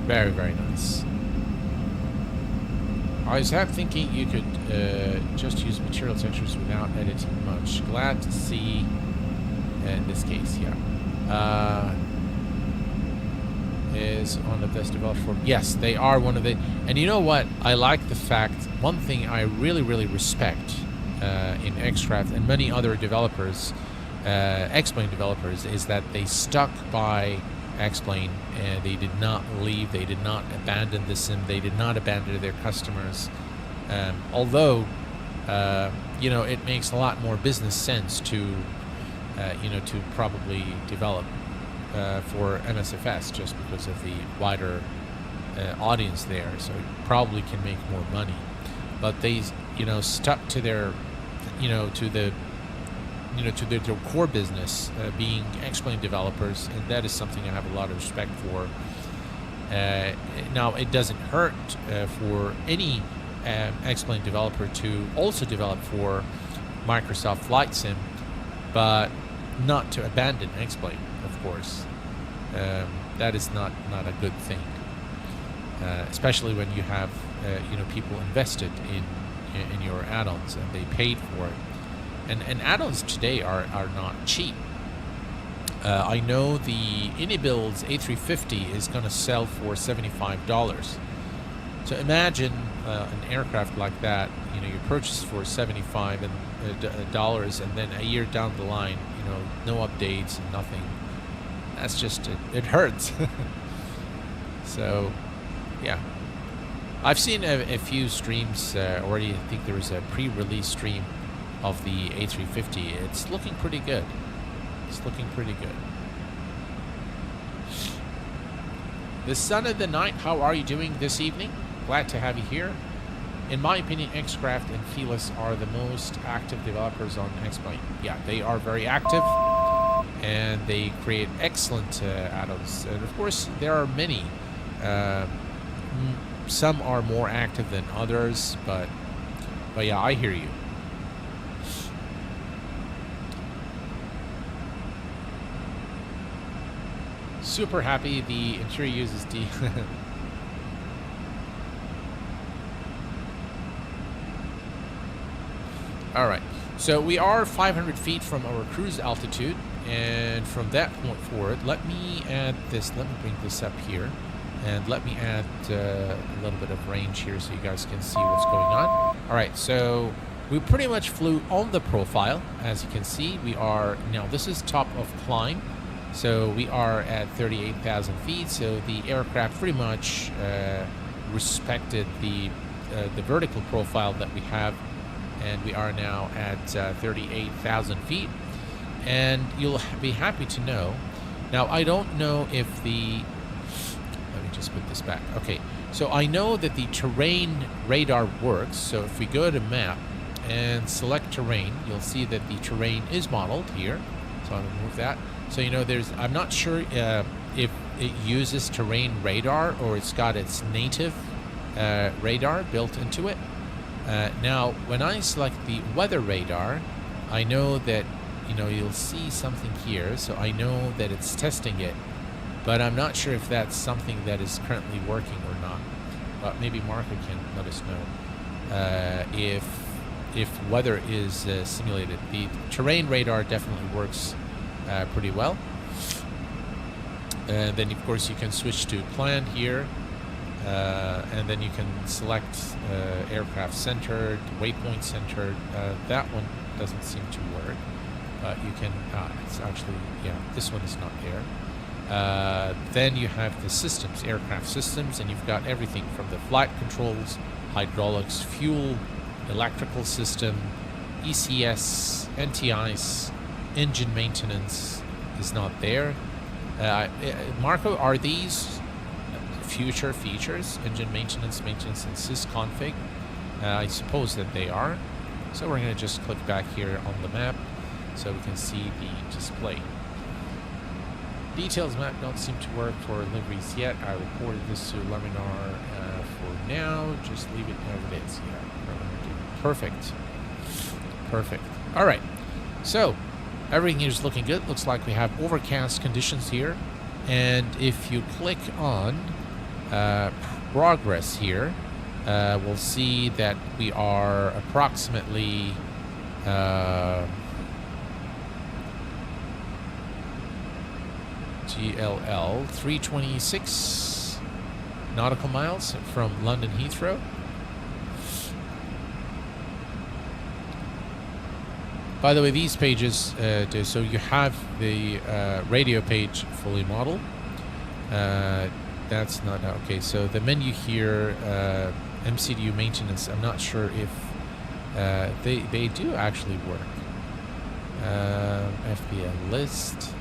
Very, very nice. I was thinking you could just use material textures without editing much. Glad to see in this case, yeah. Is on the best developed form. Yes, they are one of the... And you know what? I like the fact... One thing I really, really respect in X-Craft and many other developers, X-Plane developers, is that they stuck by X-Plane, and they did not leave, they did not abandon the sim, they did not abandon their customers, although it makes a lot more business sense to probably develop for MSFS just because of the wider audience there, so it probably can make more money. But they stuck to their to their core business, being X-Plane developers, and that is something I have a lot of respect for. Now, it doesn't hurt for any X-Plane developer to also develop for Microsoft Flight Sim, but not to abandon X-Plane, of course. That is not a good thing, especially when you have people invested in your add-ons and they paid for it. And add-ons today are not cheap. I know the Inibuild's A350 is going to sell for $75. So imagine an aircraft like that, you purchase for $75 and then a year down the line, no updates and nothing. That's just, it hurts. So, yeah. I've seen a few streams already. I think there was a pre-release stream of the A350. It's looking pretty good. It's looking pretty good. The Son of the Night, how are you doing this evening? Glad to have you here. In my opinion, X-Craft and Felis are the most active developers on X-Plane. Yeah, they are very active, and they create excellent add-ons. And of course, there are many. Some are more active than others, but yeah, I hear you. Super happy the interior uses D. All right. So we are 500 feet from our cruise altitude, and from that point forward, let me add this. Let me bring this up here, and let me add a little bit of range here so you guys can see what's going on. All right, so we pretty much flew on the profile. As you can see, we are now. This is top of climb, so we are at 38,000 feet. So the aircraft pretty much respected the vertical profile that we have. And we are now at 38,000 feet. And you'll be happy to know. Now, I don't know if the... Let me just put this back. Okay, so I know that the terrain radar works. So if we go to map and select terrain, you'll see that the terrain is modeled here. So I'm going to move that. So, you know, I'm not sure if it uses terrain radar or it's got its native radar built into it. Now, when I select the weather radar, I know that, you know, you'll see something here, so I know that it's testing it, but I'm not sure if that's something that is currently working or not. But maybe Marco can let us know if weather is simulated. The terrain radar definitely works pretty well. And then, of course, you can switch to plan here. And then you can select aircraft centered, waypoint centered. That one doesn't seem to work, but you can, it's actually, yeah, this one is not there. Then you have the systems, aircraft systems, and you've got everything from the flight controls, hydraulics, fuel, electrical system, ECS, NTIs, engine maintenance is not there. Marco, are these future features, engine maintenance, and sysconfig? I suppose that they are. So we're going to just click back here on the map so we can see the display. Details map don't seem to work for liveries yet. I reported this to Laminar for now. Just leave it as it is. Yeah, perfect. Perfect. All right. So everything is looking good. Looks like we have overcast conditions here. And if you click on progress here, we'll see that we are approximately GLL 326 nautical miles from London Heathrow. By the way, these pages, so you have the radio page fully modeled. That's not okay. So the menu here, MCDU maintenance. I'm not sure if they do actually work. FBL list.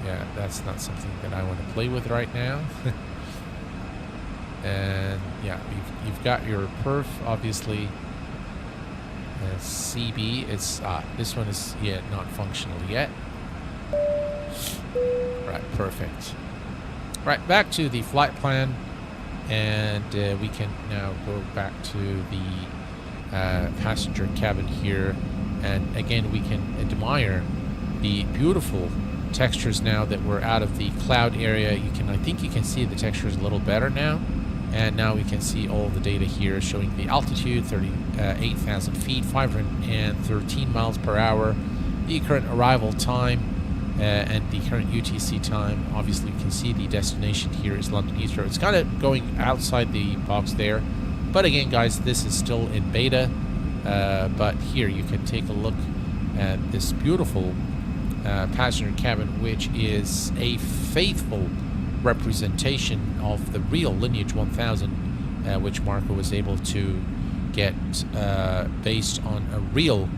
Yeah, that's not something that I want to play with right now. And yeah, you've got your perf, obviously. CB. It's this one is not functional yet. Right, perfect. Right, back to the flight plan, and we can now go back to the passenger cabin here, and again we can admire the beautiful textures now that we're out of the cloud area. I think you can see the textures a little better now, and now we can see all the data here showing the altitude, 38,000 feet, 513 miles per hour, the current arrival time, and the current UTC time. Obviously you can see the destination here is London Heathrow. It's kind of going outside the box there, but again guys, this is still in beta, but here you can take a look at this beautiful passenger cabin, which is a faithful representation of the real Lineage 1000, which Marco was able to get based on a real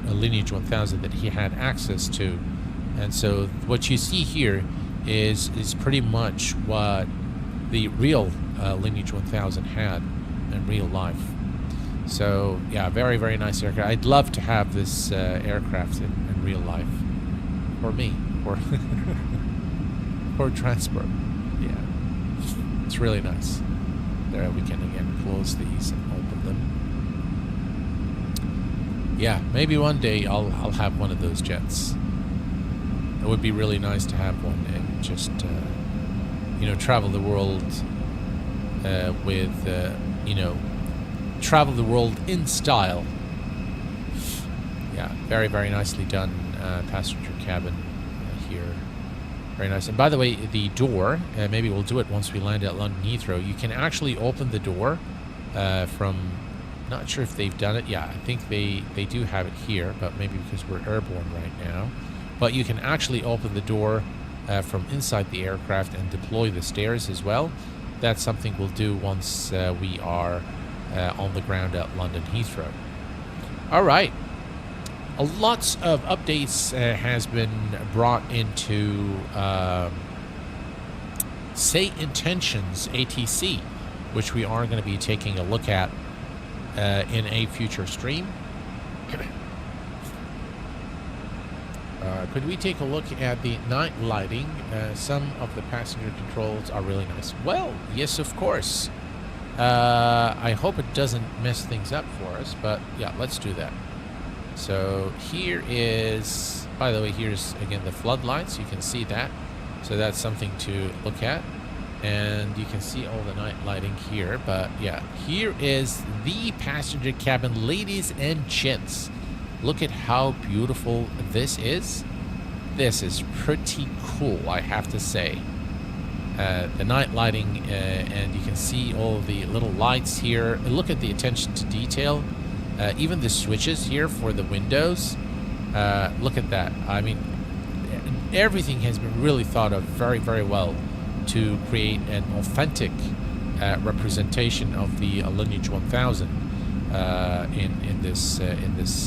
a Lineage 1000 that he had access to. And so what you see here is pretty much what the real Lineage 1000 had in real life. So yeah, very, very nice aircraft. I'd love to have this aircraft in real life for me, for transport. Yeah, it's really nice. There we can again close these and open them. Yeah, maybe one day I'll have one of those jets. It would be really nice to have one and just travel the world with travel the world in style. Yeah, very, very nicely done passenger cabin here. Very nice. And by the way, the door, maybe we'll do it once we land at London Heathrow. You can actually open the door from, not sure if they've done it. Yeah, I think they do have it here, but maybe because we're airborne right now. But you can actually open the door from inside the aircraft and deploy the stairs as well. That's something we'll do once we are on the ground at London Heathrow. All right. Lots of updates has been brought into Say Intentions ATC, which we are going to be taking a look at in a future stream. Could we take a look at the night lighting? Some of the passenger controls are really nice. Well, yes, of course. I hope it doesn't mess things up for us, but yeah, let's do that. So here is, by the way, here's again the floodlights. You can see that. So that's something to look at. And you can see all the night lighting here. But yeah, here is the passenger cabin, ladies and gents. Look at how beautiful this is. This is pretty cool, I have to say. The night lighting, and you can see all the little lights here. Look at the attention to detail. Even the switches here for the windows. Look at that. I mean, everything has been really thought of very, very well to create an authentic representation of the Lineage 1000 in this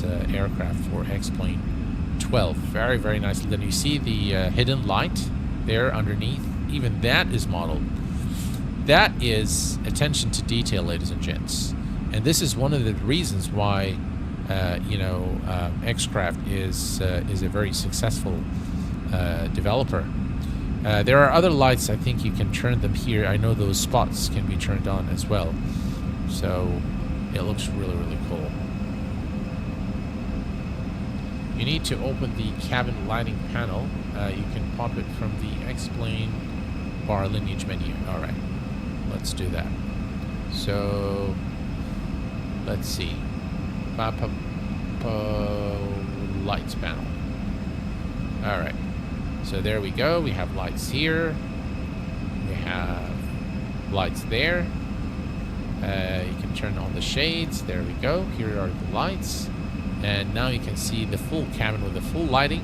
aircraft for X-Plane 12. Very, very nicely done. You see the hidden light there underneath. Even that is modeled. That is attention to detail, ladies and gents. And this is one of the reasons why, X-Craft is a very successful developer. There are other lights. I think you can turn them here. I know those spots can be turned on as well. So it looks really, really cool. You need to open the cabin lighting panel. You can pop it from the X-Plane bar Lineage menu. All right, let's do that. So let's see. Lights panel. All right. So there we go. We have lights here. We have lights there. You can turn on the shades. There we go. Here are the lights. And now you can see the full cabin with the full lighting,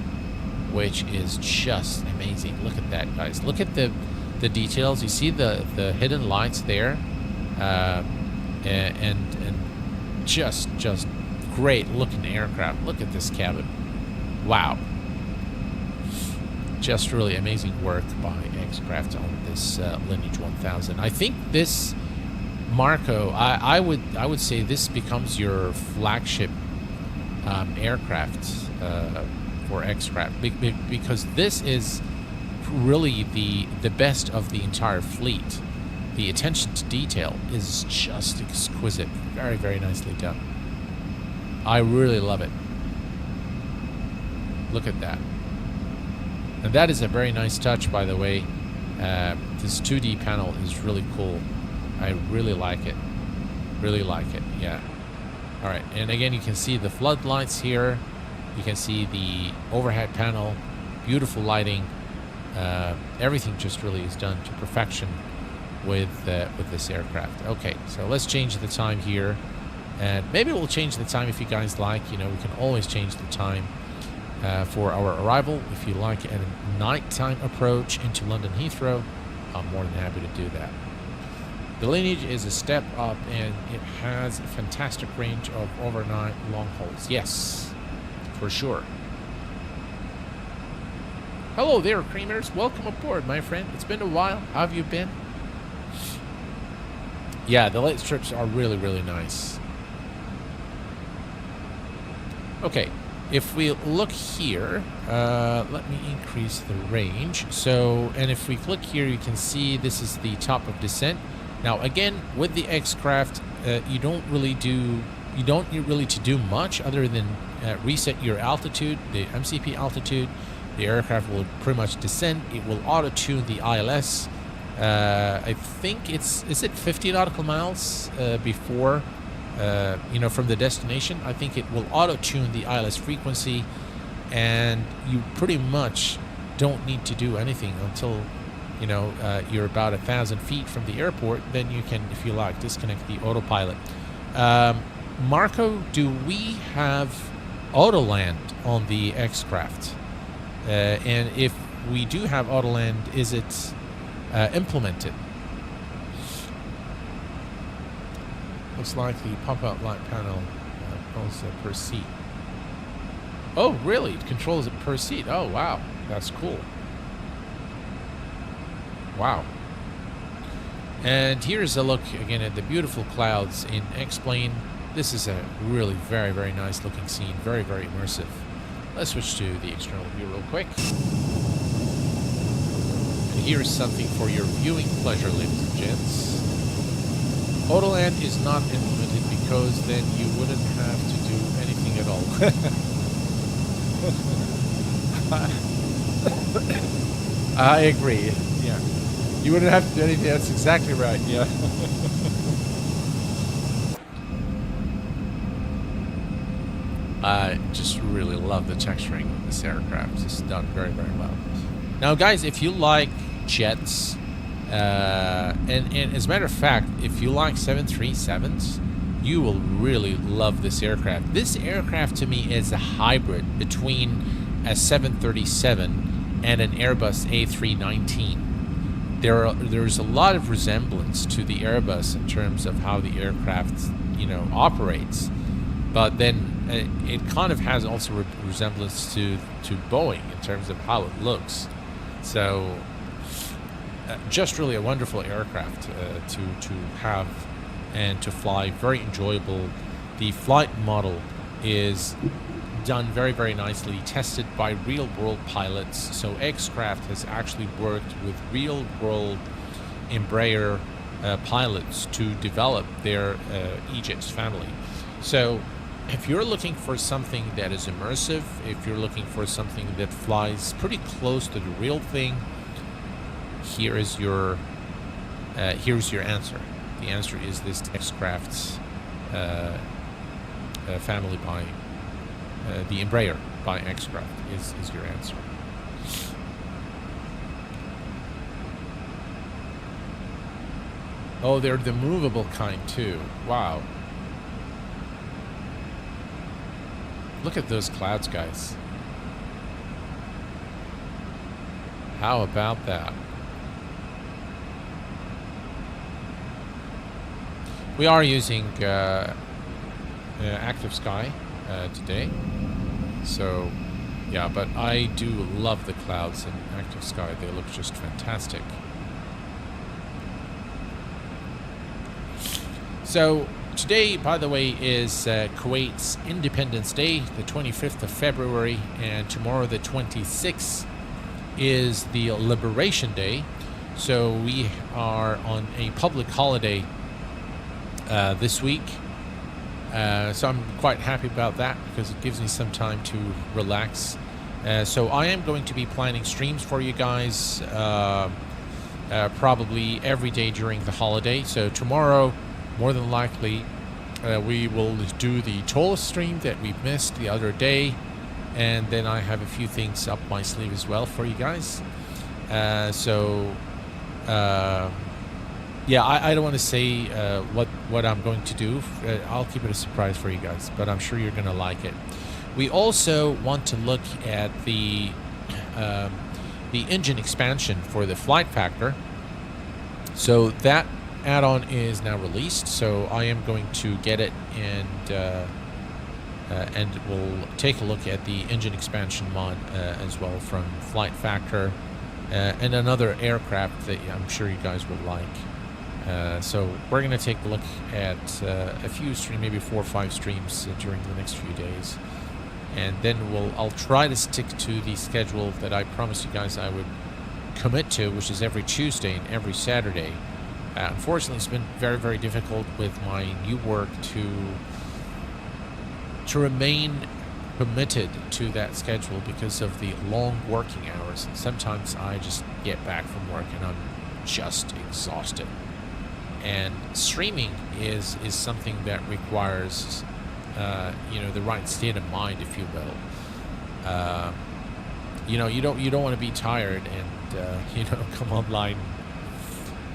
which is just amazing. Look at that, guys. Look at the details. You see the hidden lights there. And just great looking aircraft. Look at this cabin. Wow. Just really amazing work by X-Craft on this Lineage 1000. I think this, Marco, I would say this becomes your flagship aircraft for X-Craft, because this is really the best of the entire fleet. The attention to detail is just exquisite. Very, very nicely done. I really love it. Look at that. And that is a very nice touch, by the way. This 2D panel is really cool. I really like it. Really like it, yeah. All right, and again, you can see the floodlights here. You can see the overhead panel. Beautiful lighting. Everything just really is done to perfection with this aircraft. Okay, so let's change the time here. And maybe we'll change the time if you guys like. You know, we can always change the time for our arrival. If you like a nighttime approach into London Heathrow, I'm more than happy to do that. The Lineage is a step up, and it has a fantastic range of overnight long hauls. Yes, for sure. Hello there, Creamers. Welcome aboard, my friend. It's been a while. How have you been? Yeah, the late strips are really, really nice. Okay, if we look here, let me increase the range. So, and if we click here, you can see this is the top of descent. Now, again, with the X-Craft, you don't really to do much other than reset your altitude, the MCP altitude. The aircraft will pretty much descend. It will auto-tune the ILS. I think is it 50 nautical miles before you know, from the destination. I think it will auto-tune the ILS frequency, and you pretty much don't need to do anything until, you know, you're about 1,000 feet from the airport. Then you can, if you like, disconnect the autopilot. Marco, do we have autoland on the X-Craft? And if we do have autoland, is it implemented? Looks like the pop-out light panel controls it per seat. Oh, really? It controls it per seat. Oh, wow. That's cool. Wow. And here's a look again at the beautiful clouds in X-Plane. This is a really very, very nice looking scene. Very, very immersive. Let's switch to the external view real quick. And here's something for your viewing pleasure, ladies and gents. Autoland is not implemented because then you wouldn't have to do anything at all. I agree. Yeah. You wouldn't have to do anything. That's exactly right. Yeah. I just really love the texturing of this aircraft. It's done very, very well. Now, guys, if you like jets, and as a matter of fact, if you like 737s, you will really love this aircraft. This aircraft to me is a hybrid between a 737 and an Airbus A319. There's a lot of resemblance to the Airbus in terms of how the aircraft, you know, operates, but then it kind of has also resemblance to Boeing in terms of how it looks. So just really a wonderful aircraft to have and to fly. Very enjoyable. The flight model is done very, very nicely, tested by real-world pilots. So X-Craft has actually worked with real-world Embraer pilots to develop their Aegis family. So if you're looking for something that is immersive, if you're looking for something that flies pretty close to the real thing, here's your answer. The answer is this X-Craft's family by the Embraer by X-Craft is your answer. Oh, they're the movable kind too. Wow. Look at those clouds, guys. How about that? We are using Active Sky today. So, yeah, but I do love the clouds in Active Sky. They look just fantastic. So, today, by the way, is Kuwait's Independence Day, the 25th of February, and tomorrow, the 26th, is the Liberation Day. So, we are on a public holiday this week. So I'm quite happy about that because it gives me some time to relax. So I am going to be planning streams for you guys probably every day during the holiday. So tomorrow, more than likely, we will do the TOLA stream that we missed the other day. And then I have a few things up my sleeve as well for you guys. Yeah, I don't want to say what I'm going to do. I'll keep it a surprise for you guys, but I'm sure you're going to like it. We also want to look at the engine expansion for the flight factor. So that add-on is now released. So I am going to get it and we'll take a look at the engine expansion mod as well from Flight Factor and another aircraft that I'm sure you guys would like. So we're going to take a look at a few streams, maybe 4 or 5 streams during the next few days. And then I'll try to stick to the schedule that I promised you guys I would commit to, which is every Tuesday and every Saturday. Unfortunately, it's been very, very difficult with my new work to remain committed to that schedule because of the long working hours. And sometimes I just get back from work and I'm just exhausted. And streaming is something that requires, you know, the right state of mind, if you will. You know, you don't want to be tired and you know, come online.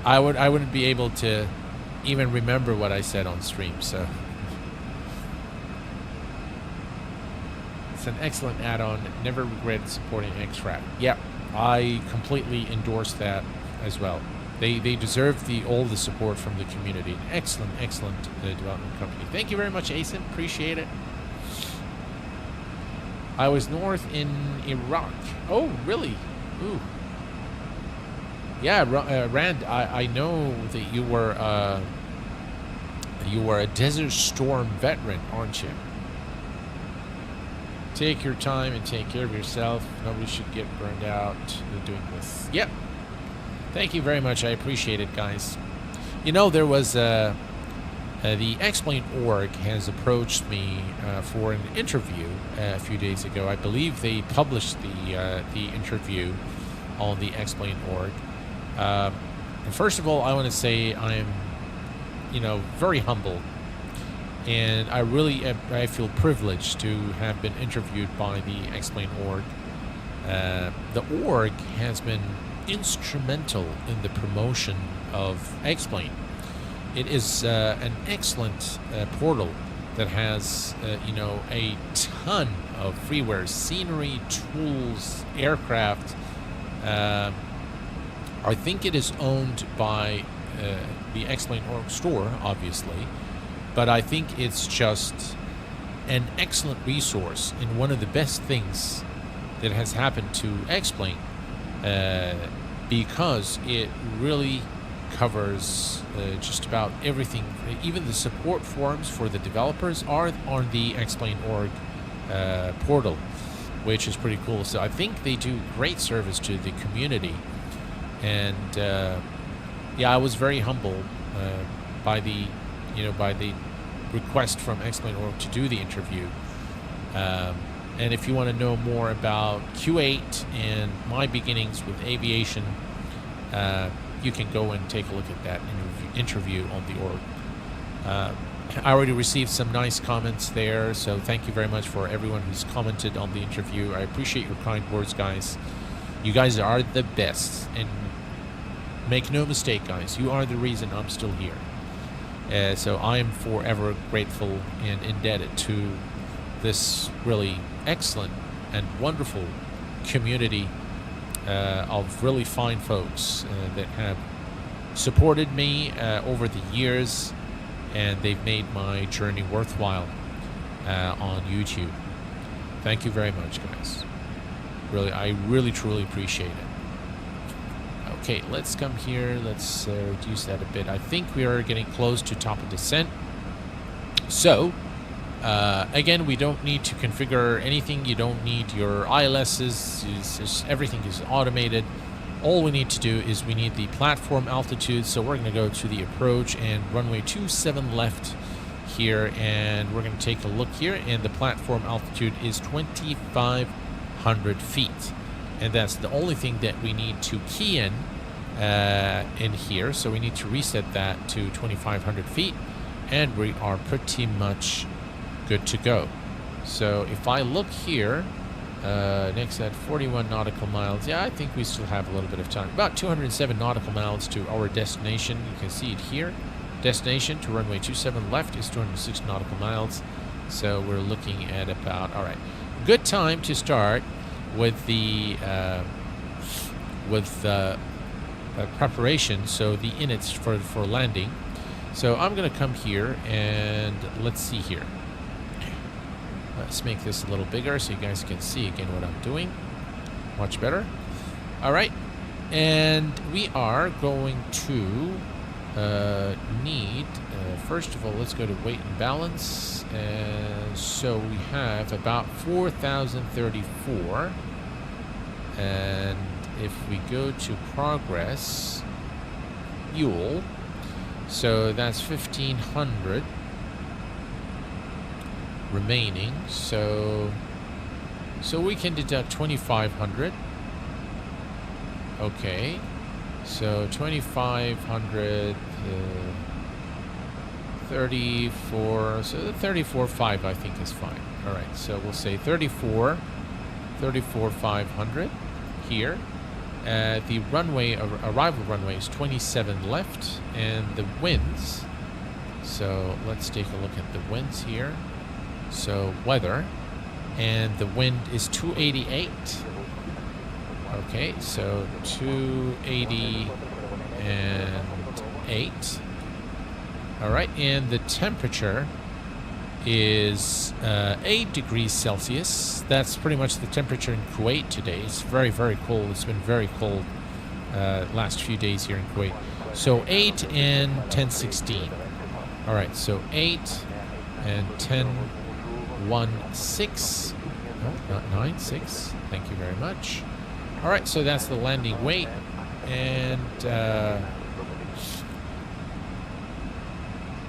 I wouldn't be able to even remember what I said on stream. So it's an excellent add-on. Never regretted supporting Xcraft. Yep, I completely endorse that as well. They deserve all the support from the community. Excellent development company. Thank you very much, Asen. Appreciate it. I was north in Iraq. Oh, really? Ooh. Yeah, Rand. I know that you were a Desert Storm veteran, aren't you? Take your time and take care of yourself. Nobody should get burned out doing this. Yep. Thank you very much. I appreciate it, guys. You know, there was the Explain org has approached me for an interview a few days ago. I believe they published the interview on the Explain org. And first of all, I want to say I am, you know, very humble, and I feel privileged to have been interviewed by the Explain org. The org has been instrumental in the promotion of Explain. It is an excellent portal that has, you know, a ton of freeware, scenery, tools, aircraft. I think it is owned by the Explain org store, obviously, but I think it's just an excellent resource and one of the best things that has happened to Explain, because it really covers just about everything. Even the support forums for the developers are on the Explain org portal, which is pretty cool. So I think they do great service to the community. And yeah, I was very humbled by the request from Explain org to do the interview. And if you want to know more about Q8 and my beginnings with aviation, you can go and take a look at that interview on the org. I already received some nice comments there, so thank you very much for everyone who's commented on the interview. I appreciate your kind words, guys. You guys are the best, and make no mistake, guys, you are the reason I'm still here. So I am forever grateful and indebted to this really excellent and wonderful community of really fine folks that have supported me over the years, and they've made my journey worthwhile on YouTube. Thank you very much, guys. Really, I really truly appreciate it. Okay, let's come here. Let's reduce that a bit. I think we are getting close to top of descent. So, again, we don't need to configure anything. You don't need your ILSs. Everything is automated. All we need to do is we need the platform altitude. So we're going to go to the approach and runway 27 left here, and we're going to take a look here, and the platform altitude is 2,500 feet. And that's the only thing that we need to key in here. So we need to reset that to 2,500 feet, and we are pretty much good to go. So if I look here, next at 41 nautical miles, yeah, I think we still have a little bit of time. About 207 nautical miles to our destination. You can see it here. Destination to runway 27 left is 206 nautical miles. So we're looking at about, all right, good time to start with the preparation, so the inits for landing. So I'm going to come here and let's see here. Let's make this a little bigger so you guys can see again what I'm doing. Much better. All right, and we are going to need, first of all, let's go to weight and balance. So we have about 4,034, and if we go to progress fuel, so that's 1,500 remaining. So we can deduct 2,500. Okay, So 2500, 34, so the 34.5 I think is fine. All right, so we'll say 34,500 here. The runway, arrival runway is 27 left, and the winds, so let's take a look at the winds here. So weather, and the wind is 288. Okay, so 288. All right, and the temperature is 8 degrees Celsius. That's pretty much the temperature in Kuwait today. It's very, very cold. It's been very cold last few days here in Kuwait. So 8 and 1016. All right, so 8 and 1016. No, not 9, 6. Thank you very much. All right, so that's the landing weight, and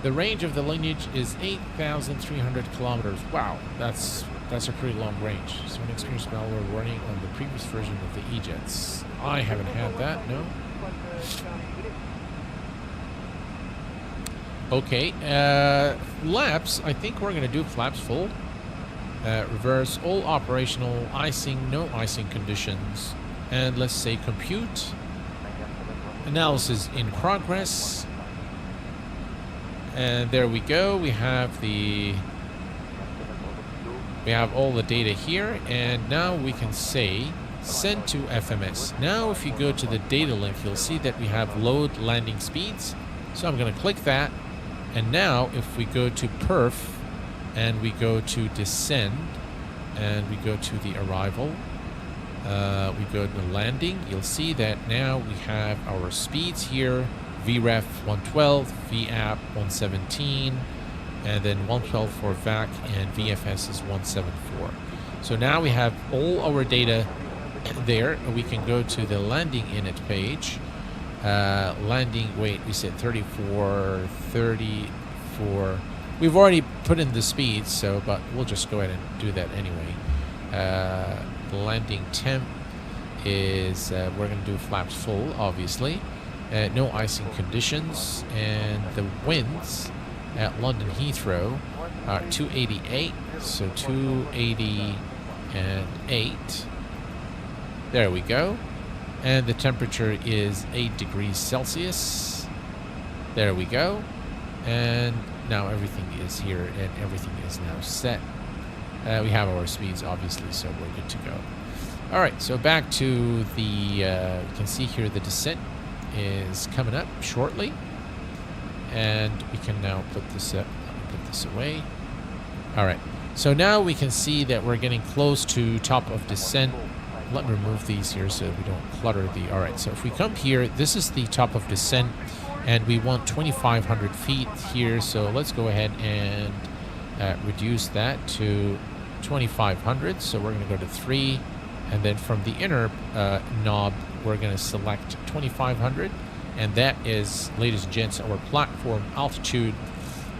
the range of the Lineage is 8,300 kilometers. Wow, that's a pretty long range. So an experienced malware running on the previous version of the E-Jets. I haven't had that, no. Okay, flaps. I think we're going to do flaps full. Reverse all operational, icing, no icing conditions. And let's say compute. Analysis in progress. And there we go. We have all the data here, and now we can say send to FMS. Now if you go to the data link, you'll see that we have load landing speeds. So I'm going to click that, and now if we go to perf and we go to descend and we go to the arrival, we go to landing, you'll see that now we have our speeds here. VREF 112, VAP 117, and then 112 for VAC, and VFS is 174. So now we have all our data there. We can go to the landing init page. Landing weight, we said 34. We've already put in the speeds, so but we'll just go ahead and do that anyway. The landing temp is we're going to do flaps full, obviously. No icing conditions, and the winds at London Heathrow are 288, so 288. There we go. And the temperature is 8 degrees Celsius. There we go. And now everything is here, and everything is now set. We have our speeds, obviously, so we're good to go. All right, so back to the, you can see here the descent is coming up shortly, and we can now put this up, put this away. All right, so now we can see that we're getting close to top of descent. Let me remove these here so we don't clutter the. All right, so if we come here, this is the top of descent, and we want 2,500 feet here. So let's go ahead and reduce that to 2,500. So we're going to go to 3, and then from the inner knob, we're going to select 2,500, and that is, ladies and gents, our platform altitude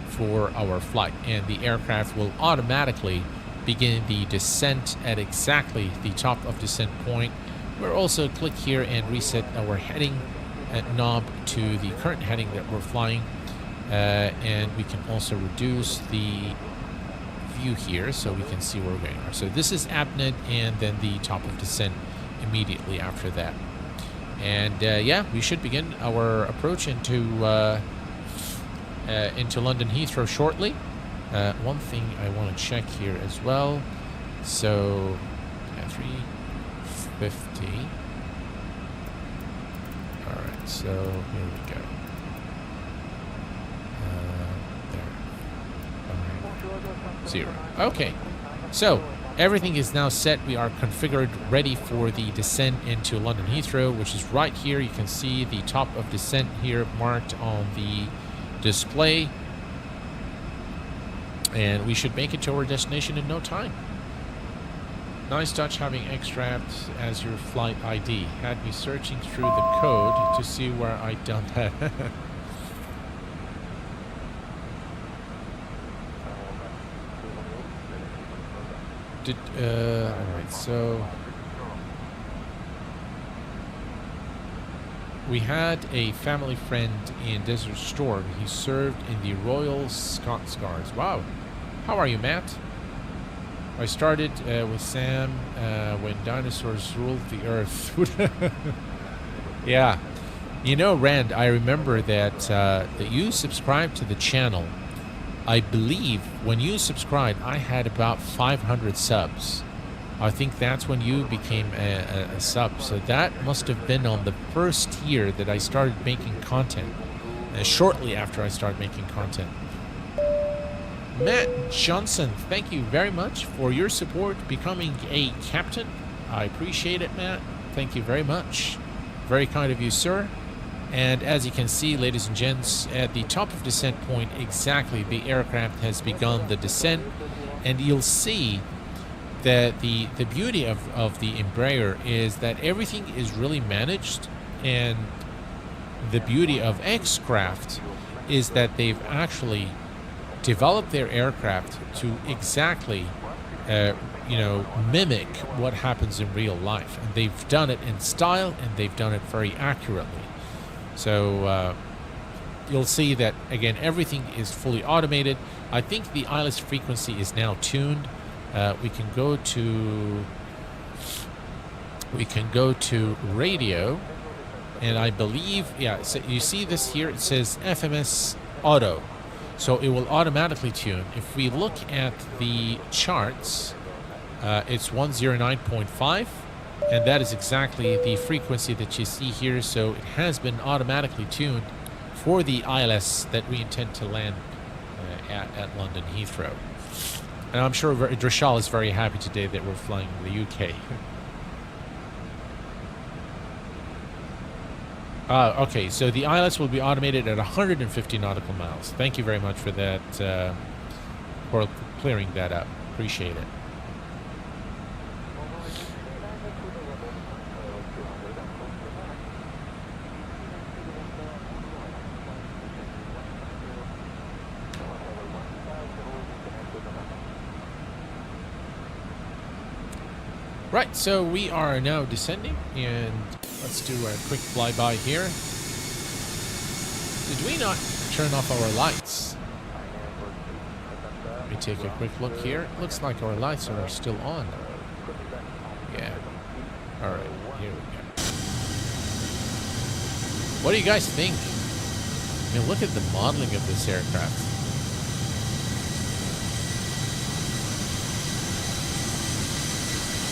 for our flight, and the aircraft will automatically begin the descent at exactly the top of descent point. We'll also click here and reset our heading knob to the current heading that we're flying, and we can also reduce the view here so we can see where we're going. So this is APNET, and then the top of descent immediately after that. And yeah, we should begin our approach into London Heathrow shortly. One thing I want to check here as well. So 350. All right, so here we go. There. 0. Okay, so everything is now set. We are configured, ready for the descent into London Heathrow, which is right here. You can see the top of descent here marked on the display. And we should make it to our destination in no time. Nice touch having extract as your flight ID. Had me searching through the code to see where I'd done that. Alright, so We had a family friend in Desert Storm. He served in the Royal Scots Guards. Wow. How are you, Matt? I started with Sam when dinosaurs ruled the earth. Yeah. You know, Rand, I remember that you subscribed to the channel. I believe when you subscribed, I had about 500 subs. I think that's when you became a sub. So that must have been on the first year that I started making content. Shortly after I started making content. Matt Johnson, thank you very much for your support becoming a captain. I appreciate it, Matt. Thank you very much. Very kind of you, sir. And as you can see, ladies and gents, at the top of descent point, exactly, the aircraft has begun the descent. And you'll see that the beauty of the Embraer is that everything is really managed. And the beauty of X-Craft is that they've actually developed their aircraft to exactly, mimic what happens in real life. And they've done it in style, and they've done it very accurately. So you'll see that, again, everything is fully automated. I think the ILS frequency is now tuned. We can go to radio, and I believe, yeah, so you see this here, it says FMS Auto. So it will automatically tune. If we look at the charts, it's 109.5, and that is exactly the frequency that you see here. So it has been automatically tuned for the ILS that we intend to land at London Heathrow. And I'm sure Drashal is very happy today that we're flying in the UK. Okay, so the ILS will be automated at 150 nautical miles. Thank you very much for that, for clearing that up. Appreciate it. Right, so we are now descending, and let's do a quick flyby here. Did we not turn off our lights? Let me take a quick look here. Looks like our lights are still on. Yeah. Alright, here we go. What do you guys think? I mean, look at the modeling of this aircraft.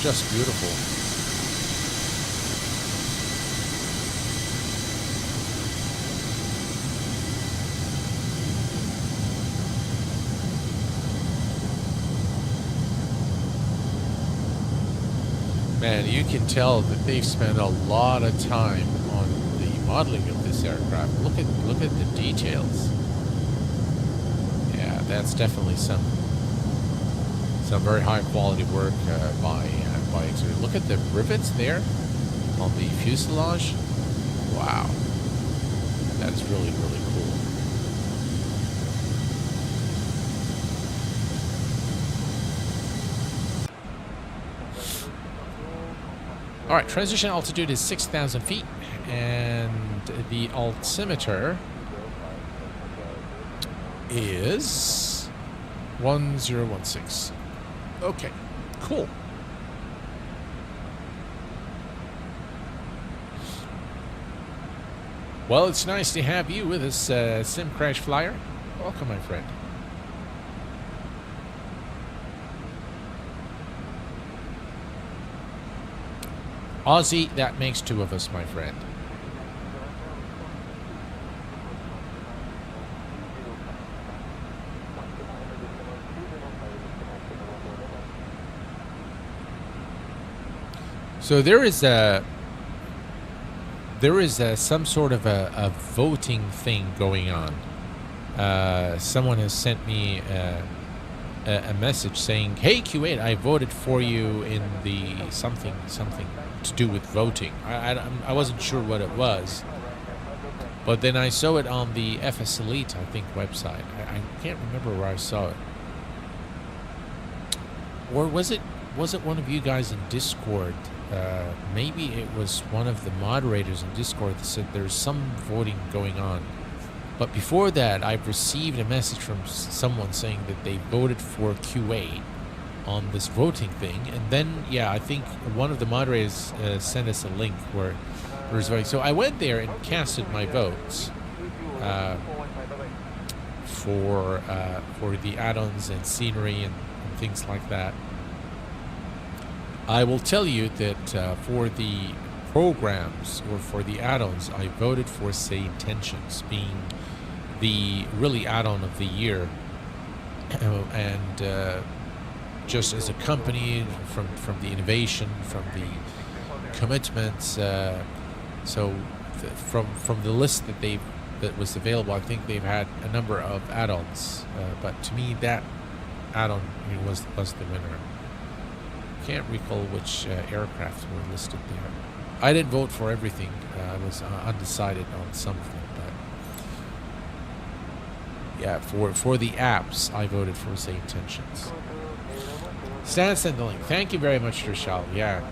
Just beautiful. Man, you can tell that they've spent a lot of time on the modeling of this aircraft. Look at the details. Yeah, that's definitely some very high quality work by Exeter. Look at the rivets there on the fuselage. Wow, that is really, really cool. All right, transition altitude is 6,000 feet, and the altimeter is 1016. Okay, cool. Well, it's nice to have you with us, Sim Crash Flyer. Welcome, my friend. Aussie, that makes two of us, my friend. So there is some sort of a voting thing going on. Someone has sent me a message saying, "Hey Q8, I voted for you in the something to do with voting." I wasn't sure what it was, but then I saw it on the FS Elite, I think, website. I can't remember where I saw it. Or was it one of you guys in Discord maybe it was one of the moderators in Discord that said there's some voting going on. But before that, I've received a message from someone saying that they voted for Q8 on this voting thing. And then, yeah, I think one of the moderators sent us a link where there was voting. So I went there and casted my votes for the add-ons and scenery and things like that. I will tell you that for the programs or for the add-ons, I voted for Say Intentions, being the really add-on of the year, and just as a company, from the innovation, from the commitments. So from the list that was available, I think they've had a number of add-ons, but to me that add-on was the winner. Can't recall which aircraft were listed there. I didn't vote for everything. I was undecided on some of them, but yeah, for the apps, I voted for Say Intentions. Stan sent the link. Thank you very much, Rishal. Yeah.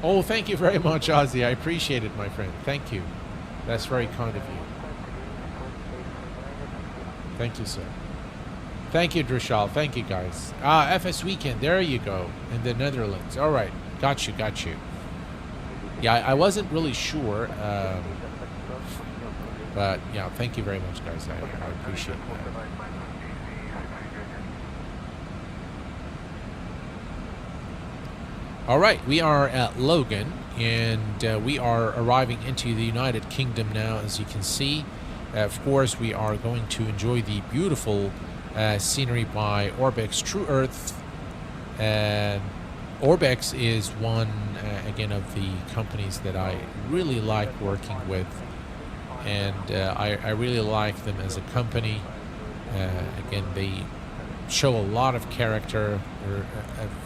Oh, thank you very much, Ozzy. I appreciate it, my friend. Thank you. That's very kind of you. Thank you, sir. Thank you, Drishal. Thank you, guys. FS Weekend. There you go. In the Netherlands. All right. Got you. Yeah, I wasn't really sure. But, yeah, thank you very much, guys. I appreciate that. All right. We are at Logan, and we are arriving into the United Kingdom now, as you can see. Of course, we are going to enjoy the beautiful scenery by Orbex True Earth. And Orbex is one, again, of the companies that I really like working with. And I really like them as a company. Again, they show a lot of character. They're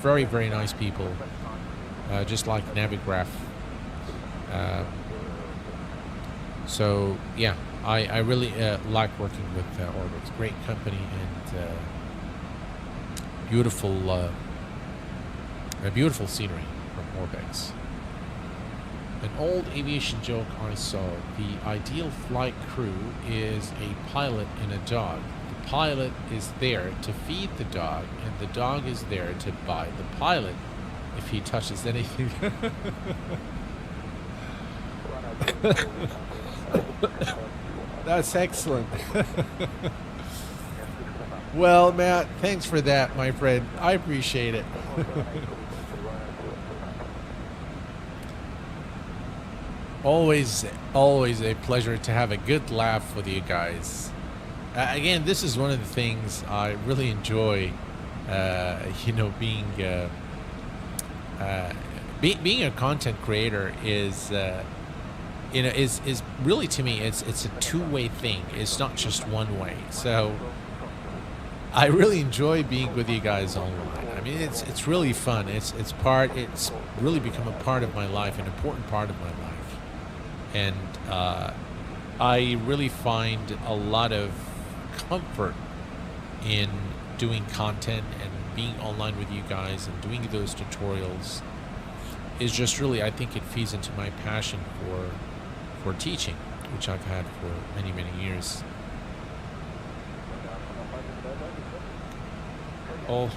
very, very nice people, just like Navigraph. So, yeah. I really like working with Orbex. Great company and beautiful scenery from Orbex. An old aviation joke I saw: the ideal flight crew is a pilot and a dog. The pilot is there to feed the dog, and the dog is there to buy the pilot if he touches anything. That's excellent. Well, Matt, thanks for that, my friend. I appreciate it. Always a pleasure to have a good laugh with you guys. Again, this is one of the things I really enjoy. Being a content creator is really, to me, it's a two-way thing. It's not just one way. So I really enjoy being with you guys online. I mean, it's really fun. It's really become a part of my life, an important part of my life. And I really find a lot of comfort in doing content and being online with you guys and doing those tutorials. Is just really, I think it feeds into my passion for teaching, which I've had for many, many years. Oh,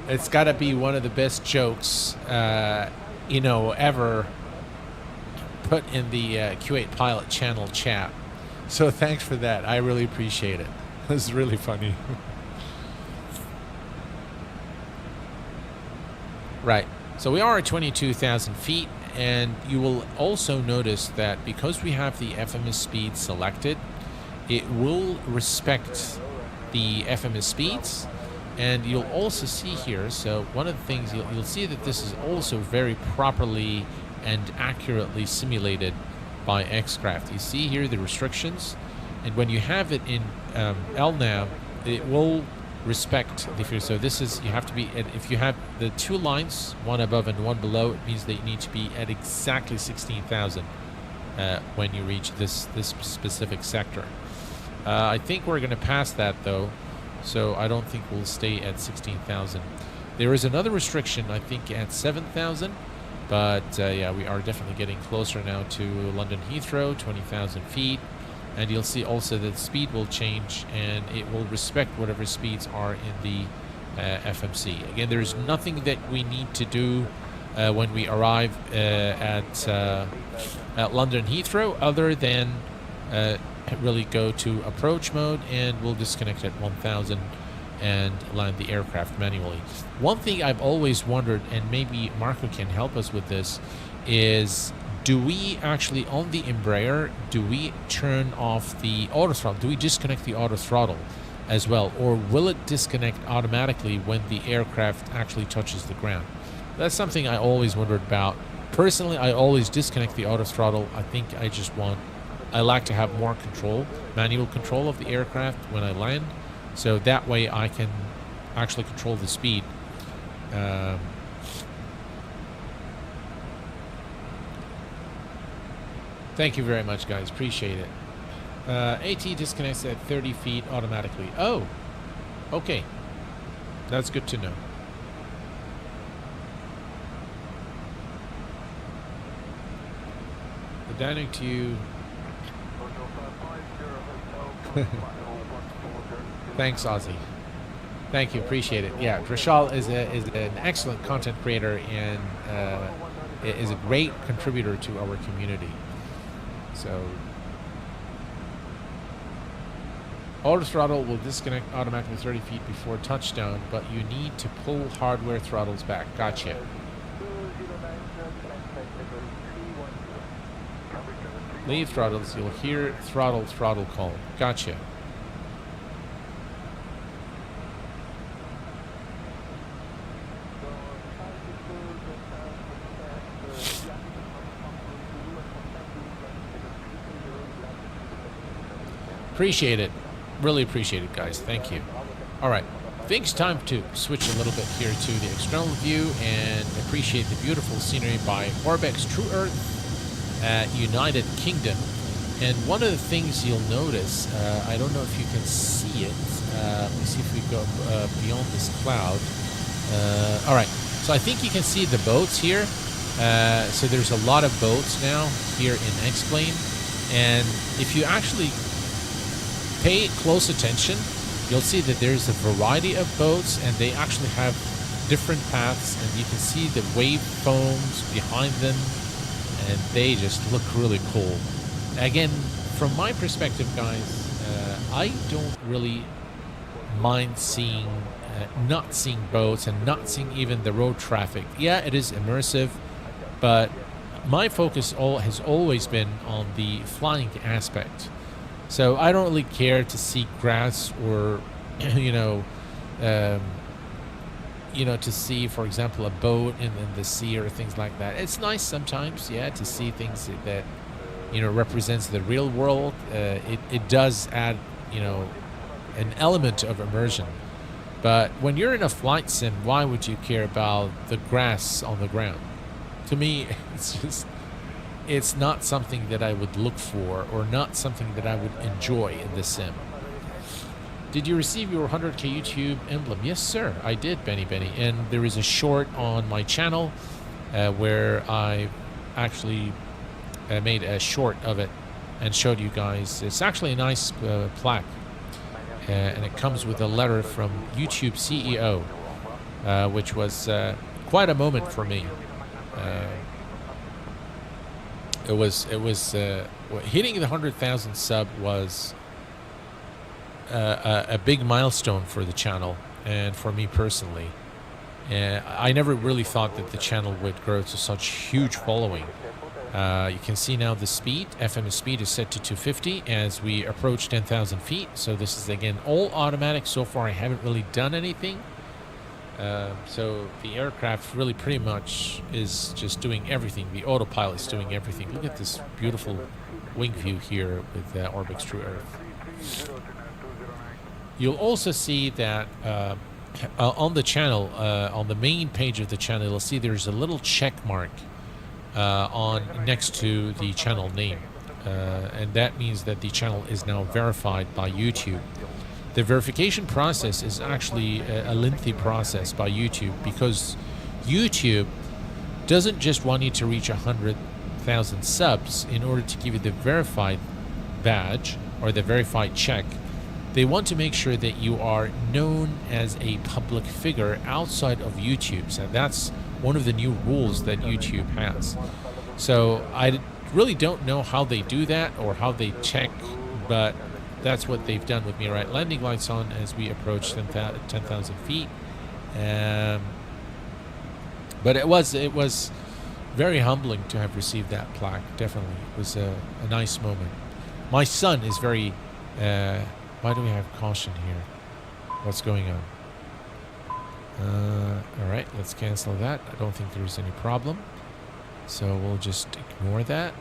it's got to be one of the best jokes, ever put in the Q8 Pilot channel chat. So thanks for that. I really appreciate it. This is really funny. Right. So we are at 22,000 feet, and you will also notice that because we have the FMS speed selected, it will respect the FMS speeds. And you'll also see here, so one of the things you'll see that this is also very properly and accurately simulated by Xcraft. You see here the restrictions, and when you have it in LNAV, it will respect the fear. So this is, you have to be, if you have the two lines, one above and one below, it means that you need to be at exactly 16,000 when you reach this specific sector. I think we're going to pass that though, so I don't think we'll stay at 16,000. There is another restriction, I think, at 7,000. But yeah, we are definitely getting closer now to London Heathrow, 20,000 feet. And you'll see also that speed will change, and it will respect whatever speeds are in the FMC. Again, there's nothing that we need to do when we arrive at London Heathrow other than really go to approach mode, and we'll disconnect at 1,000 and land the aircraft manually. One thing I've always wondered, and maybe Marco can help us with this, is do we actually, on the Embraer, do we turn off the auto throttle? Do we disconnect the auto throttle as well? Or will it disconnect automatically when the aircraft actually touches the ground? That's something I always wondered about. Personally, I always disconnect the auto throttle. I think I like to have more control, manual control of the aircraft when I land. So that way I can actually control the speed. Thank you very much, guys. Appreciate it. AT disconnects at 30 feet automatically. Oh, okay. That's good to know. The downing to you. Thanks, Ozzy. Thank you. Appreciate it. Yeah, Rashal is an excellent content creator and is a great contributor to our community. So, auto throttle will disconnect automatically 30 feet before touchdown, but you need to pull hardware throttles back. Gotcha. Leave throttles. You'll hear throttle call. Gotcha. Appreciate it. Really appreciate it, guys. Thank you. All right. I think it's time to switch a little bit here to the external view and appreciate the beautiful scenery by Orbex True Earth at United Kingdom. And one of the things you'll notice, I don't know if you can see it. Let me see if we go beyond this cloud. All right. So I think you can see the boats here. So there's a lot of boats now here in X-Plane. And if you actually pay close attention, you'll see that there's a variety of boats, and they actually have different paths, and you can see the wave foams behind them, and they just look really cool. Again, from my perspective, guys, I don't really mind seeing not seeing boats and not seeing even the road traffic. Yeah, it is immersive, but my focus has always been on the flying aspect. So I don't really care to see grass or, to see, for example, a boat in the sea or things like that. It's nice sometimes, yeah, to see things that, represents the real world. It does add, an element of immersion. But when you're in a flight sim, why would you care about the grass on the ground? To me, it's not something that I would look for, or not something that I would enjoy in the sim. Did you receive your 100K YouTube emblem? Yes, sir, I did, Benny. And there is a short on my channel where I actually made a short of it and showed you guys. It's actually a nice plaque, and it comes with a letter from YouTube CEO, which was quite a moment for me. It was hitting the 100,000 sub was a big milestone for the channel and for me personally. I never really thought that the channel would grow to such huge following. You can see now the speed, FM speed is set to 250 as we approach 10,000 feet. So this is again all automatic. So far I haven't really done anything. So the aircraft really pretty much is just doing everything. The autopilot is doing everything. Look at this beautiful wing view here with Orbix True Earth. You'll also see that on the channel, on the main page of the channel, you'll see there's a little check mark next to the channel name. And that means that the channel is now verified by YouTube. The verification process is actually a lengthy process by YouTube, because YouTube doesn't just want you to reach 100,000 subs in order to give you the verified badge or the verified check. They want to make sure that you are known as a public figure outside of YouTube. So that's one of the new rules that YouTube has. So I really don't know how they do that or how they check, but that's what they've done with me. Right, landing lights on as we approach 10,000 feet. But it was very humbling to have received that plaque. Definitely, it was a nice moment. My son is very. Why do we have caution here? What's going on? All right, let's cancel that. I don't think there's any problem, so we'll just ignore that.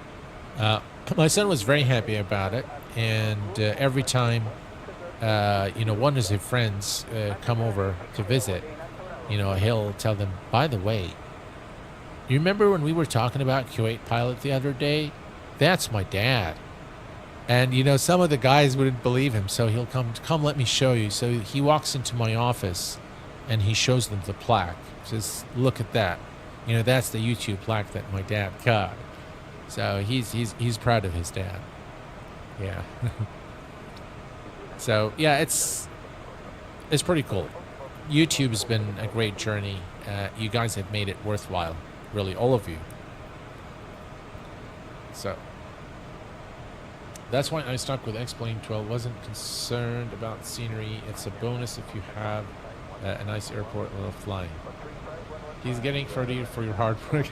My son was very happy about it, and every time, one of his friends come over to visit, he'll tell them, by the way, you remember when we were talking about Kuwait pilot the other day? That's my dad. And, some of the guys wouldn't believe him, so he'll come let me show you. So he walks into my office, and he shows them the plaque. Says, look at that. That's the YouTube plaque that my dad got. So he's proud of his dad. Yeah. So, yeah, it's pretty cool. YouTube's been a great journey. You guys have made it worthwhile. Really, all of you. So that's why I stuck with X-Plane 12. Wasn't concerned about scenery. It's a bonus if you have a nice airport and a little flying. He's getting credit for your hard work.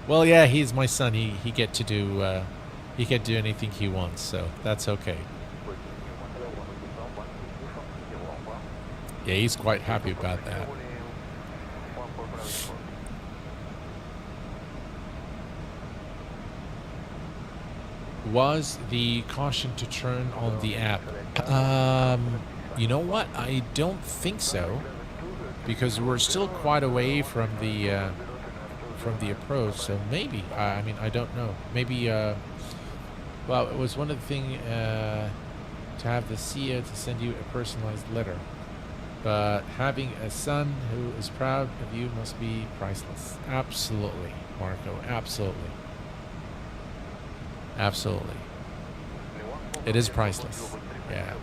Well, yeah, he's my son. He get to do he can do anything he wants, so that's okay. Yeah, he's quite happy about that. Was the caution to turn on the app? You know what? I don't think so, because we're still quite away from the approach. So maybe. I mean, I don't know. Maybe. Well, it was one of the things to have the CEO to send you a personalized letter. But having a son who is proud of you must be priceless. Absolutely, Marco. Absolutely. Absolutely. It is priceless. Yeah.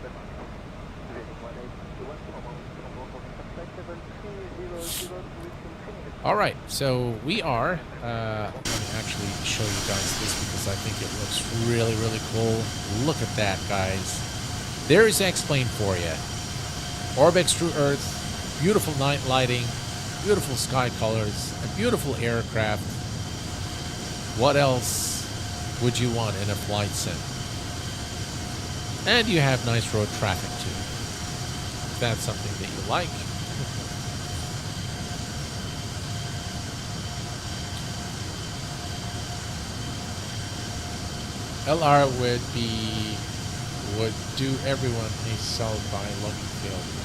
All right, so we are, let me actually show you guys this because I think it looks really, really cool. Look at that, guys. There is X-Plane for you. Orbits through Earth, beautiful night lighting, beautiful sky colors, a beautiful aircraft. What else would you want in a flight sim? And you have nice road traffic too, if that's something that you like. LR would do everyone a solid by lucky failure.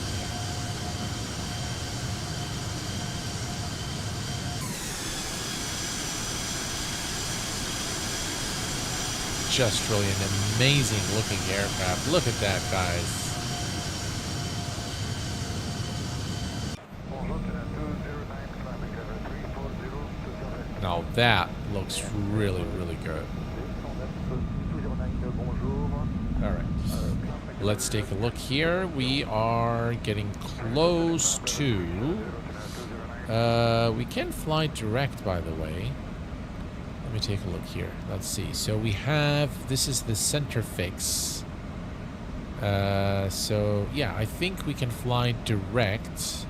Just really an amazing looking aircraft. Look at that, guys. Now that looks really, really good. All right, let's take a look here. We are getting close to... we can fly direct, by the way. Let me take a look here. Let's see. So we have... This is the center fix. So, yeah, I think we can fly direct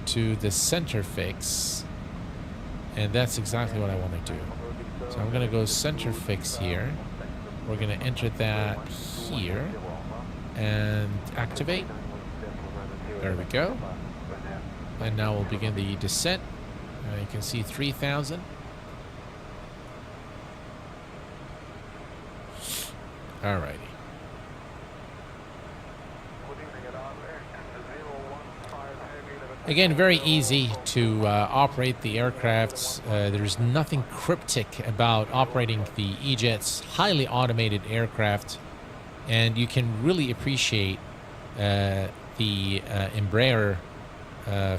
to the center fix. And that's exactly what I want to do. So I'm going to go center fix here. We're going to enter that here and activate. There we go. And now we'll begin the descent. You can see 3,000. Alrighty. Again, very easy to operate the aircrafts. There's nothing cryptic about operating the E-Jet's highly automated aircraft, and you can really appreciate the Embraer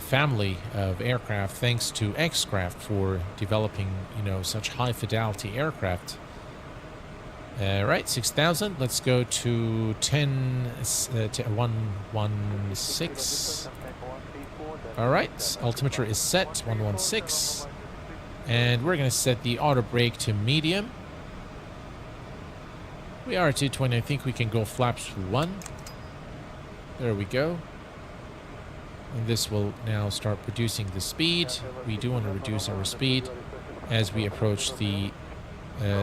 family of aircraft, thanks to X-Craft for developing, you know, such high fidelity aircraft. Right, 6,000. Let's go to 116. All right, altimeter is set 116, and we're going to set the auto brake to medium. We are at 220. I think we can go flaps 1. There we go. And this will now start reducing the speed. We do want to reduce our speed as we approach the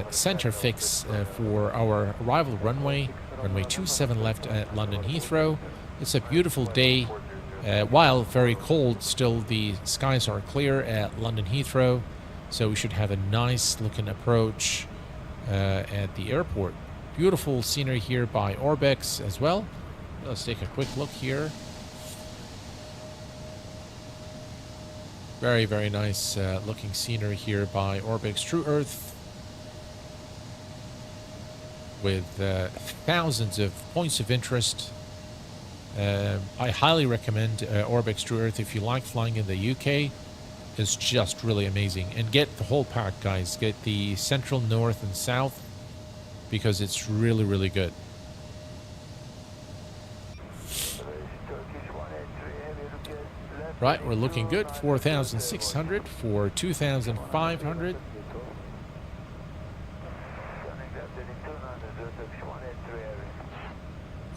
center fix for our arrival runway 27 left at London Heathrow. It's a beautiful day. While very cold, still the skies are clear at London Heathrow, so we should have a nice looking approach at the airport. Beautiful scenery here by Orbex as well. Let's take a quick look here. Very, very nice looking scenery here by Orbex True Earth, with thousands of points of interest. I highly recommend Orbex True Earth if you like flying in the UK. It's just really amazing. And get the whole pack, guys. Get the Central, North, and South, because it's really, really good. Right, we're looking good. 4,600 for 2,500.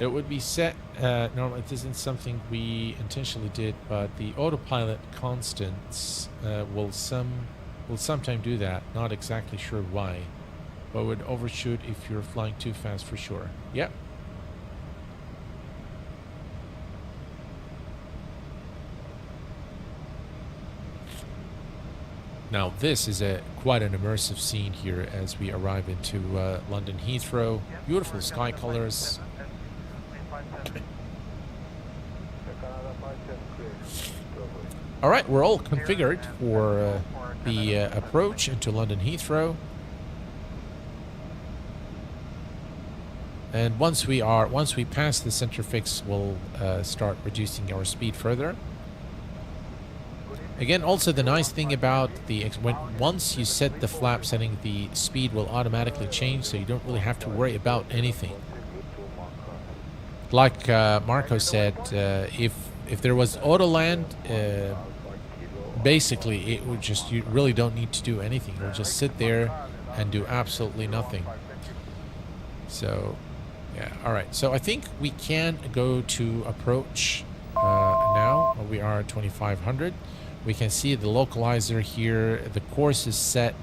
It would be set, no, it isn't something we intentionally did, but the autopilot constants will sometime do that. Not exactly sure why, but would overshoot if you're flying too fast for sure. Yep. Now this is quite an immersive scene here as we arrive into London Heathrow. Beautiful sky colors. All right, we're all configured for the approach into London Heathrow. And once we pass the center fix, we'll start reducing our speed further. Again, also the nice thing about once you set the flap setting, the speed will automatically change, so you don't really have to worry about anything. Like Marco said, if there was auto land, basically it would just, you really don't need to do anything. You'll just sit there and do absolutely nothing. So yeah, all right, so I think we can go to approach now. We are at 2,500. We can see the localizer here, the course is set,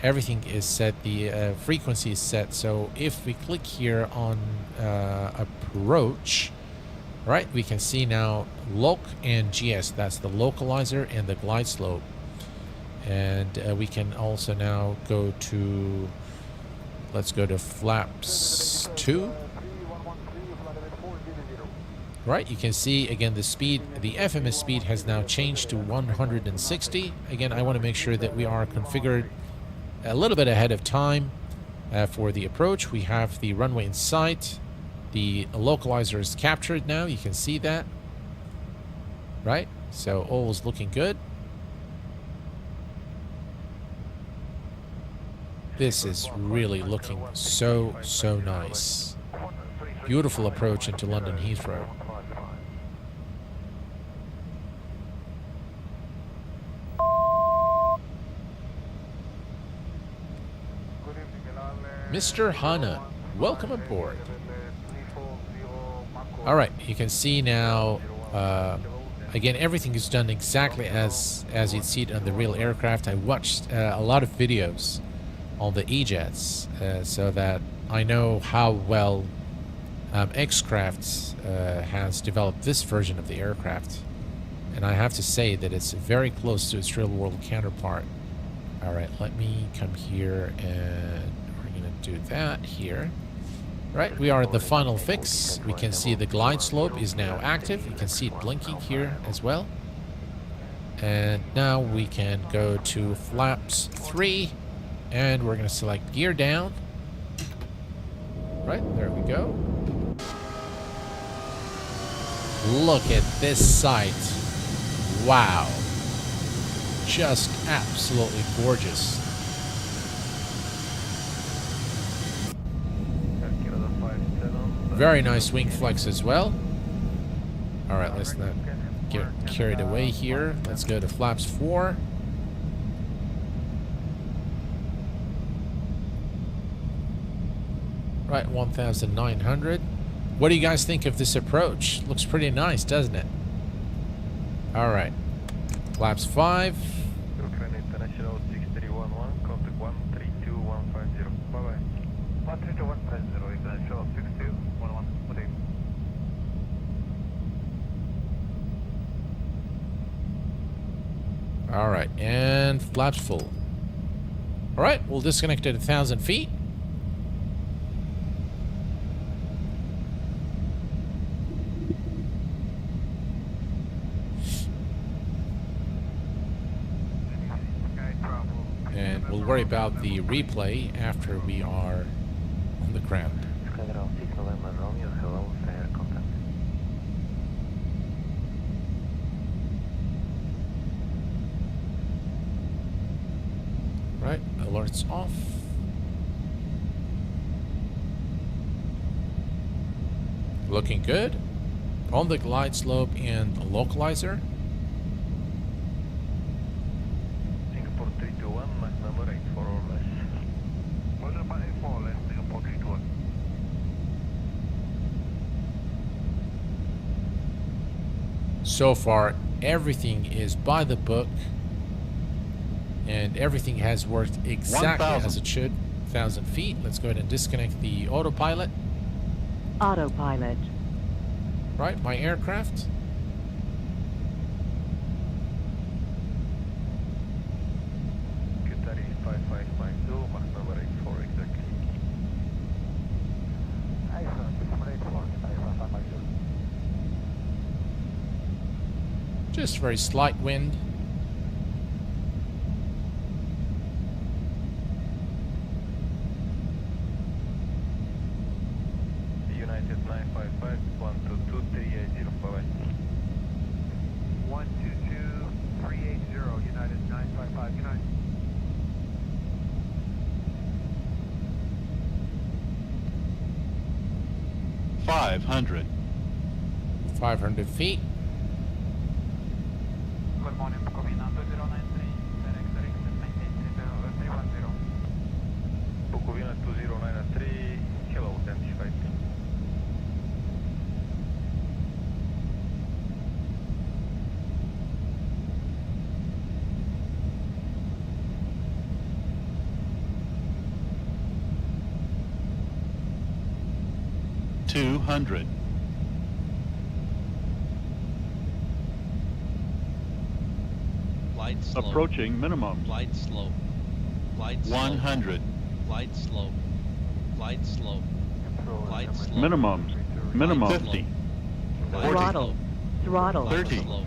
everything is set, the frequency is set. So if we click here on approach, right, we can see now loc and GS, that's the localizer and the glide slope. And we can also now go to, let's go to flaps 2. Right, you can see again the speed, the FMS speed has now changed to 160. Again, I want to make sure that we are configured a little bit ahead of time for the approach. We have the runway in sight. The localizer is captured now. You can see that. Right, so all is looking good. This is really looking so nice. Beautiful approach into London Heathrow. Mr. Hana, welcome aboard. All right, you can see now, again, everything is done exactly as you'd see it on the real aircraft. I watched a lot of videos on the E-Jets so that I know how well X-Craft has developed this version of the aircraft. And I have to say that it's very close to its real-world counterpart. All right, let me come here and do that here. Right, we are at the final fix. We can see the glide slope is now active. You can see it blinking here as well. And now we can go to flaps 3, and we're going to select gear down. Right, there we go. Look at this sight. Wow. Just absolutely gorgeous. Very nice wing flex as well. Alright, let's not get carried away here. Let's go to flaps 4. Right, 1,900. What do you guys think of this approach? Looks pretty nice, doesn't it? Alright. Flaps 5. Ukraine International 6311, contact 132150. Bye-bye. 132150, International 6211, good evening. Alright, and flaps full. Alright, we'll disconnect at 1,000 feet. And we'll worry about the replay after we are on the ground. Skydrail 6 November Romeo, hello, air contact. Right, alerts off. Looking good. On the glide slope and localizer. Singapore 321, Mach number 8 for or less. Roger, 84, less Singapore 321. So far, everything is by the book. And everything has worked exactly 1,000. as it should. 1,000 feet. Let's go ahead and disconnect the autopilot. Autopilot. Right, my aircraft. Qatari 5552, Mach number 84 exactly. Excellent, 684, Qatari 5552. Just very slight wind. United 955, 122 bye-bye. 122 380, United 955, good night. Five hundred. 500 feet. Good morning, Bukovina 2093, direct 310. Bukovina 2093, hello, 1055. Two hundred. Glide slope. Approaching minimum. Glide slope. Glide slope. 100. Glide slope. Glide slope. Glide slope. Minimum. Minimum. Glide 50. Glide Throttle. slope. Throttle. Glide 30. slope.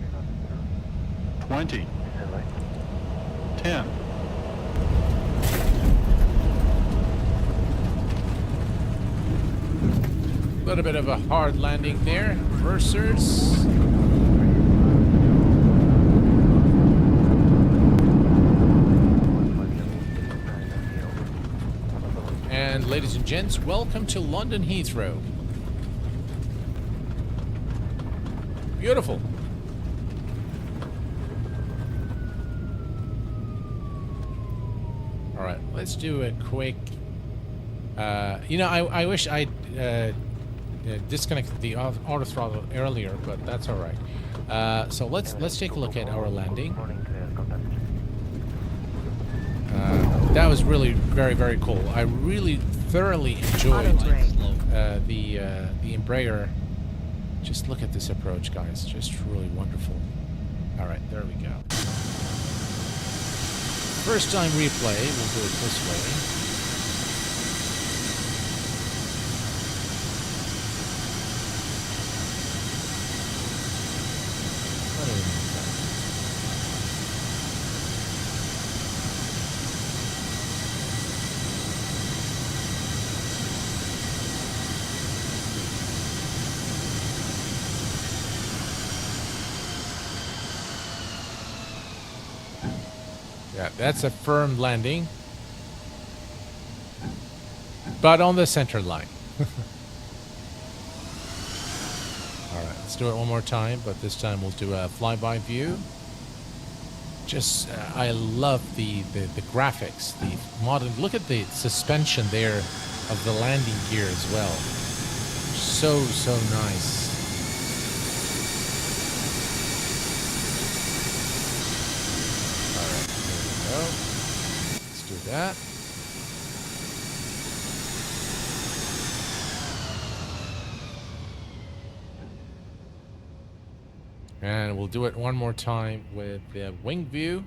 20. 10. A little bit of a hard landing there. Reversers. And ladies and gents, welcome to London Heathrow. Beautiful. All right, let's do a quick. You know, I wish I'd disconnected the auto throttle earlier, but that's all right. So let's take a look at our landing. That was really very cool. I really thoroughly enjoyed the Embraer. Just look at this approach, guys. Just really wonderful. All right, there we go. First time replay. We'll do it this way. Yeah, that's a firm landing. But on the center line. Alright, let's do it one more time, but this time we'll do a flyby view. Just, I love the graphics, the modern, look at the suspension there of the landing gear as well. So nice. Alright, here we go. Let's do that. And we'll do it one more time with the wing view.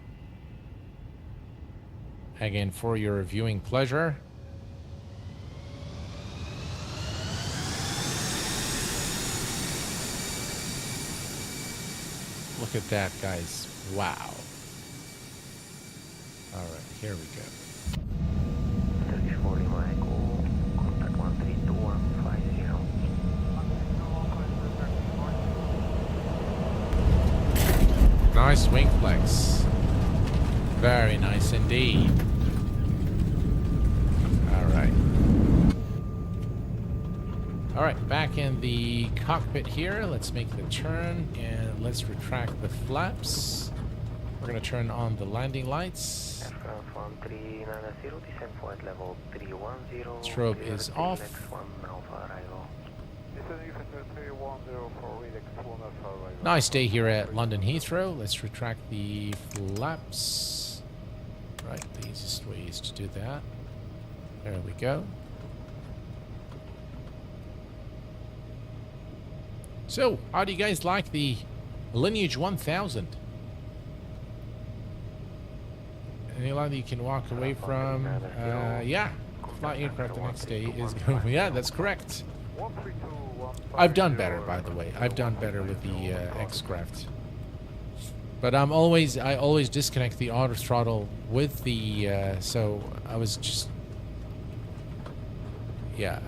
Again, for your viewing pleasure. Look at that, guys. Wow. All right, here we go. Search for Lima Echo, contact 132150. Nice wing flex. Very nice indeed. Alright. Alright, back in the cockpit here. Let's make the turn and let's retract the flaps. We're going to turn on the landing lights. Aircraft 1390, descend point level 310. Strobe is off. Nice day here at London Heathrow. Let's retract the flaps. Right, the easiest way is to do that. There we go. So, how do you guys like the Lineage 1000? Any line that you can walk away from? Yeah, fly aircraft the next day is going. Yeah, that's correct. I've done better, by the way. I've done better with the X-Craft. But I always disconnect the auto throttle with the, so I was just, yeah,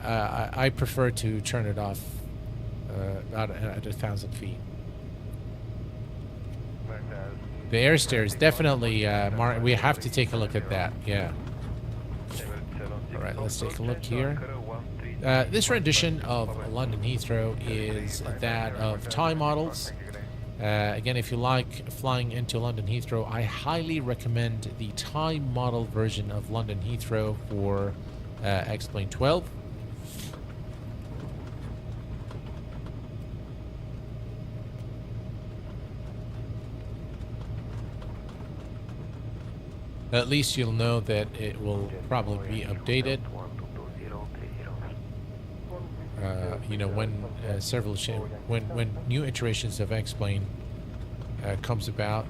I prefer to turn it off about at 1,000 feet. The air stair is definitely, we have to take a look at that, yeah. Alright, let's take a look here. This rendition of London Heathrow is that of Thai models. Again, if you like flying into London Heathrow, I highly recommend the Thai model version of London Heathrow for X-Plane 12. At least you'll know that it will probably be updated. You know, when when new iterations of X-Plane comes about.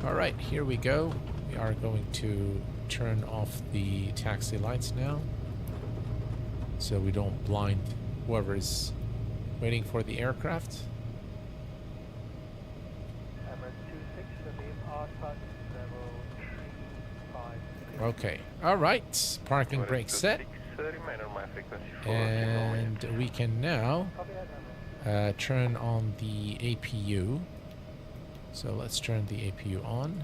All right, here we go. We are going to turn off the taxi lights now, so we don't blind whoever is waiting for the aircraft. Okay. All right. Parking brake set. And we can now turn on the APU. So let's turn the APU on.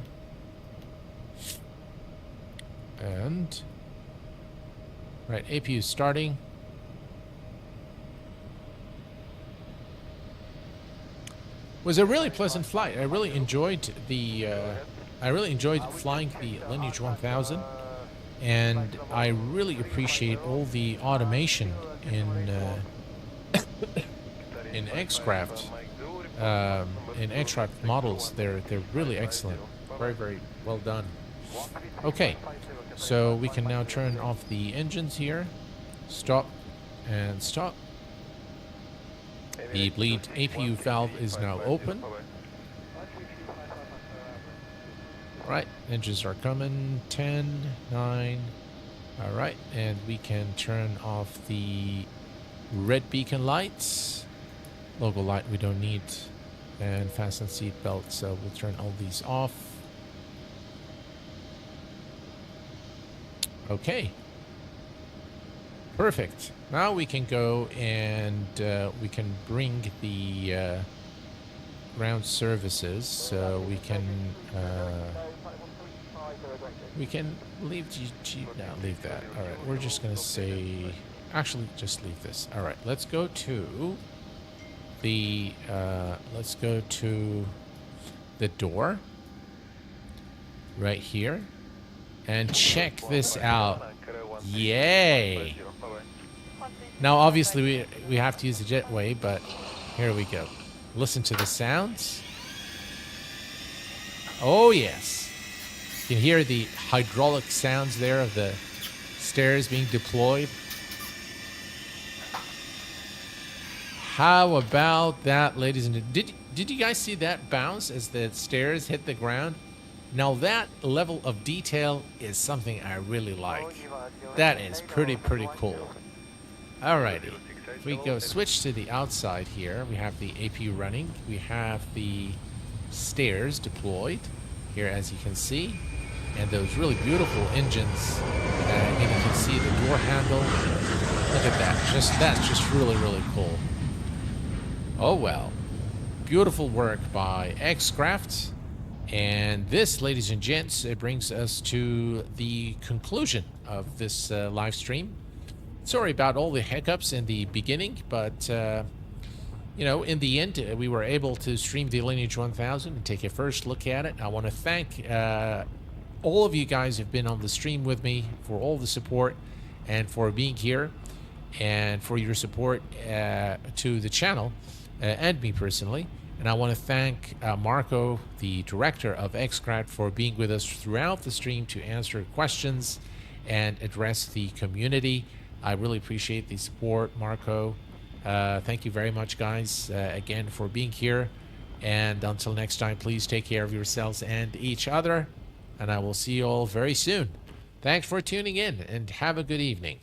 And right, APU starting. Was a really pleasant flight. I really enjoyed the flying the Lineage 1000. And I really appreciate all the automation in X-Craft, in X-Craft models. They're really excellent, very well done. Okay, so we can now turn off the engines here. Stop and stop. The bleed APU valve is now open. Right, engines are coming. 10, 9. All right, and we can turn off the red beacon lights. Logo light we don't need, and fasten seat belt. So we'll turn all these off. Okay. Perfect. Now we can go and we can bring the ground services. So we can We can leave no, leave that. All right, we're just gonna say, actually, just leave this. All right, let's go to the door right here and check this out. Yay! Now, obviously, we have to use the jetway, but here we go. Listen to the sounds. Oh yes. You can hear the hydraulic sounds there of the stairs being deployed. How about that, ladies and gentlemen? Did you guys see that bounce as the stairs hit the ground? Now that level of detail is something I really like. That is pretty cool. Alrighty. If we go switch to the outside here, we have the AP running. We have the stairs deployed here, as you can see. And those really beautiful engines. And you can see the door handle. Look at that. That's just really cool. Oh well. Beautiful work by Xcraft. And this, ladies and gents, it brings us to the conclusion of this live stream. Sorry about all the hiccups in the beginning, but you know, in the end, we were able to stream the Lineage 1000 and take a first look at it. I want to thank all of you guys who've been on the stream with me for all the support and for being here and for your support to the channel and me personally. And I want to thank Marco, the director of Xcraft, for being with us throughout the stream to answer questions and address the community. I really appreciate the support, Marco. Thank you very much, guys, again, for being here. And until next time, please take care of yourselves and each other. And I will see you all very soon. Thanks for tuning in, and have a good evening.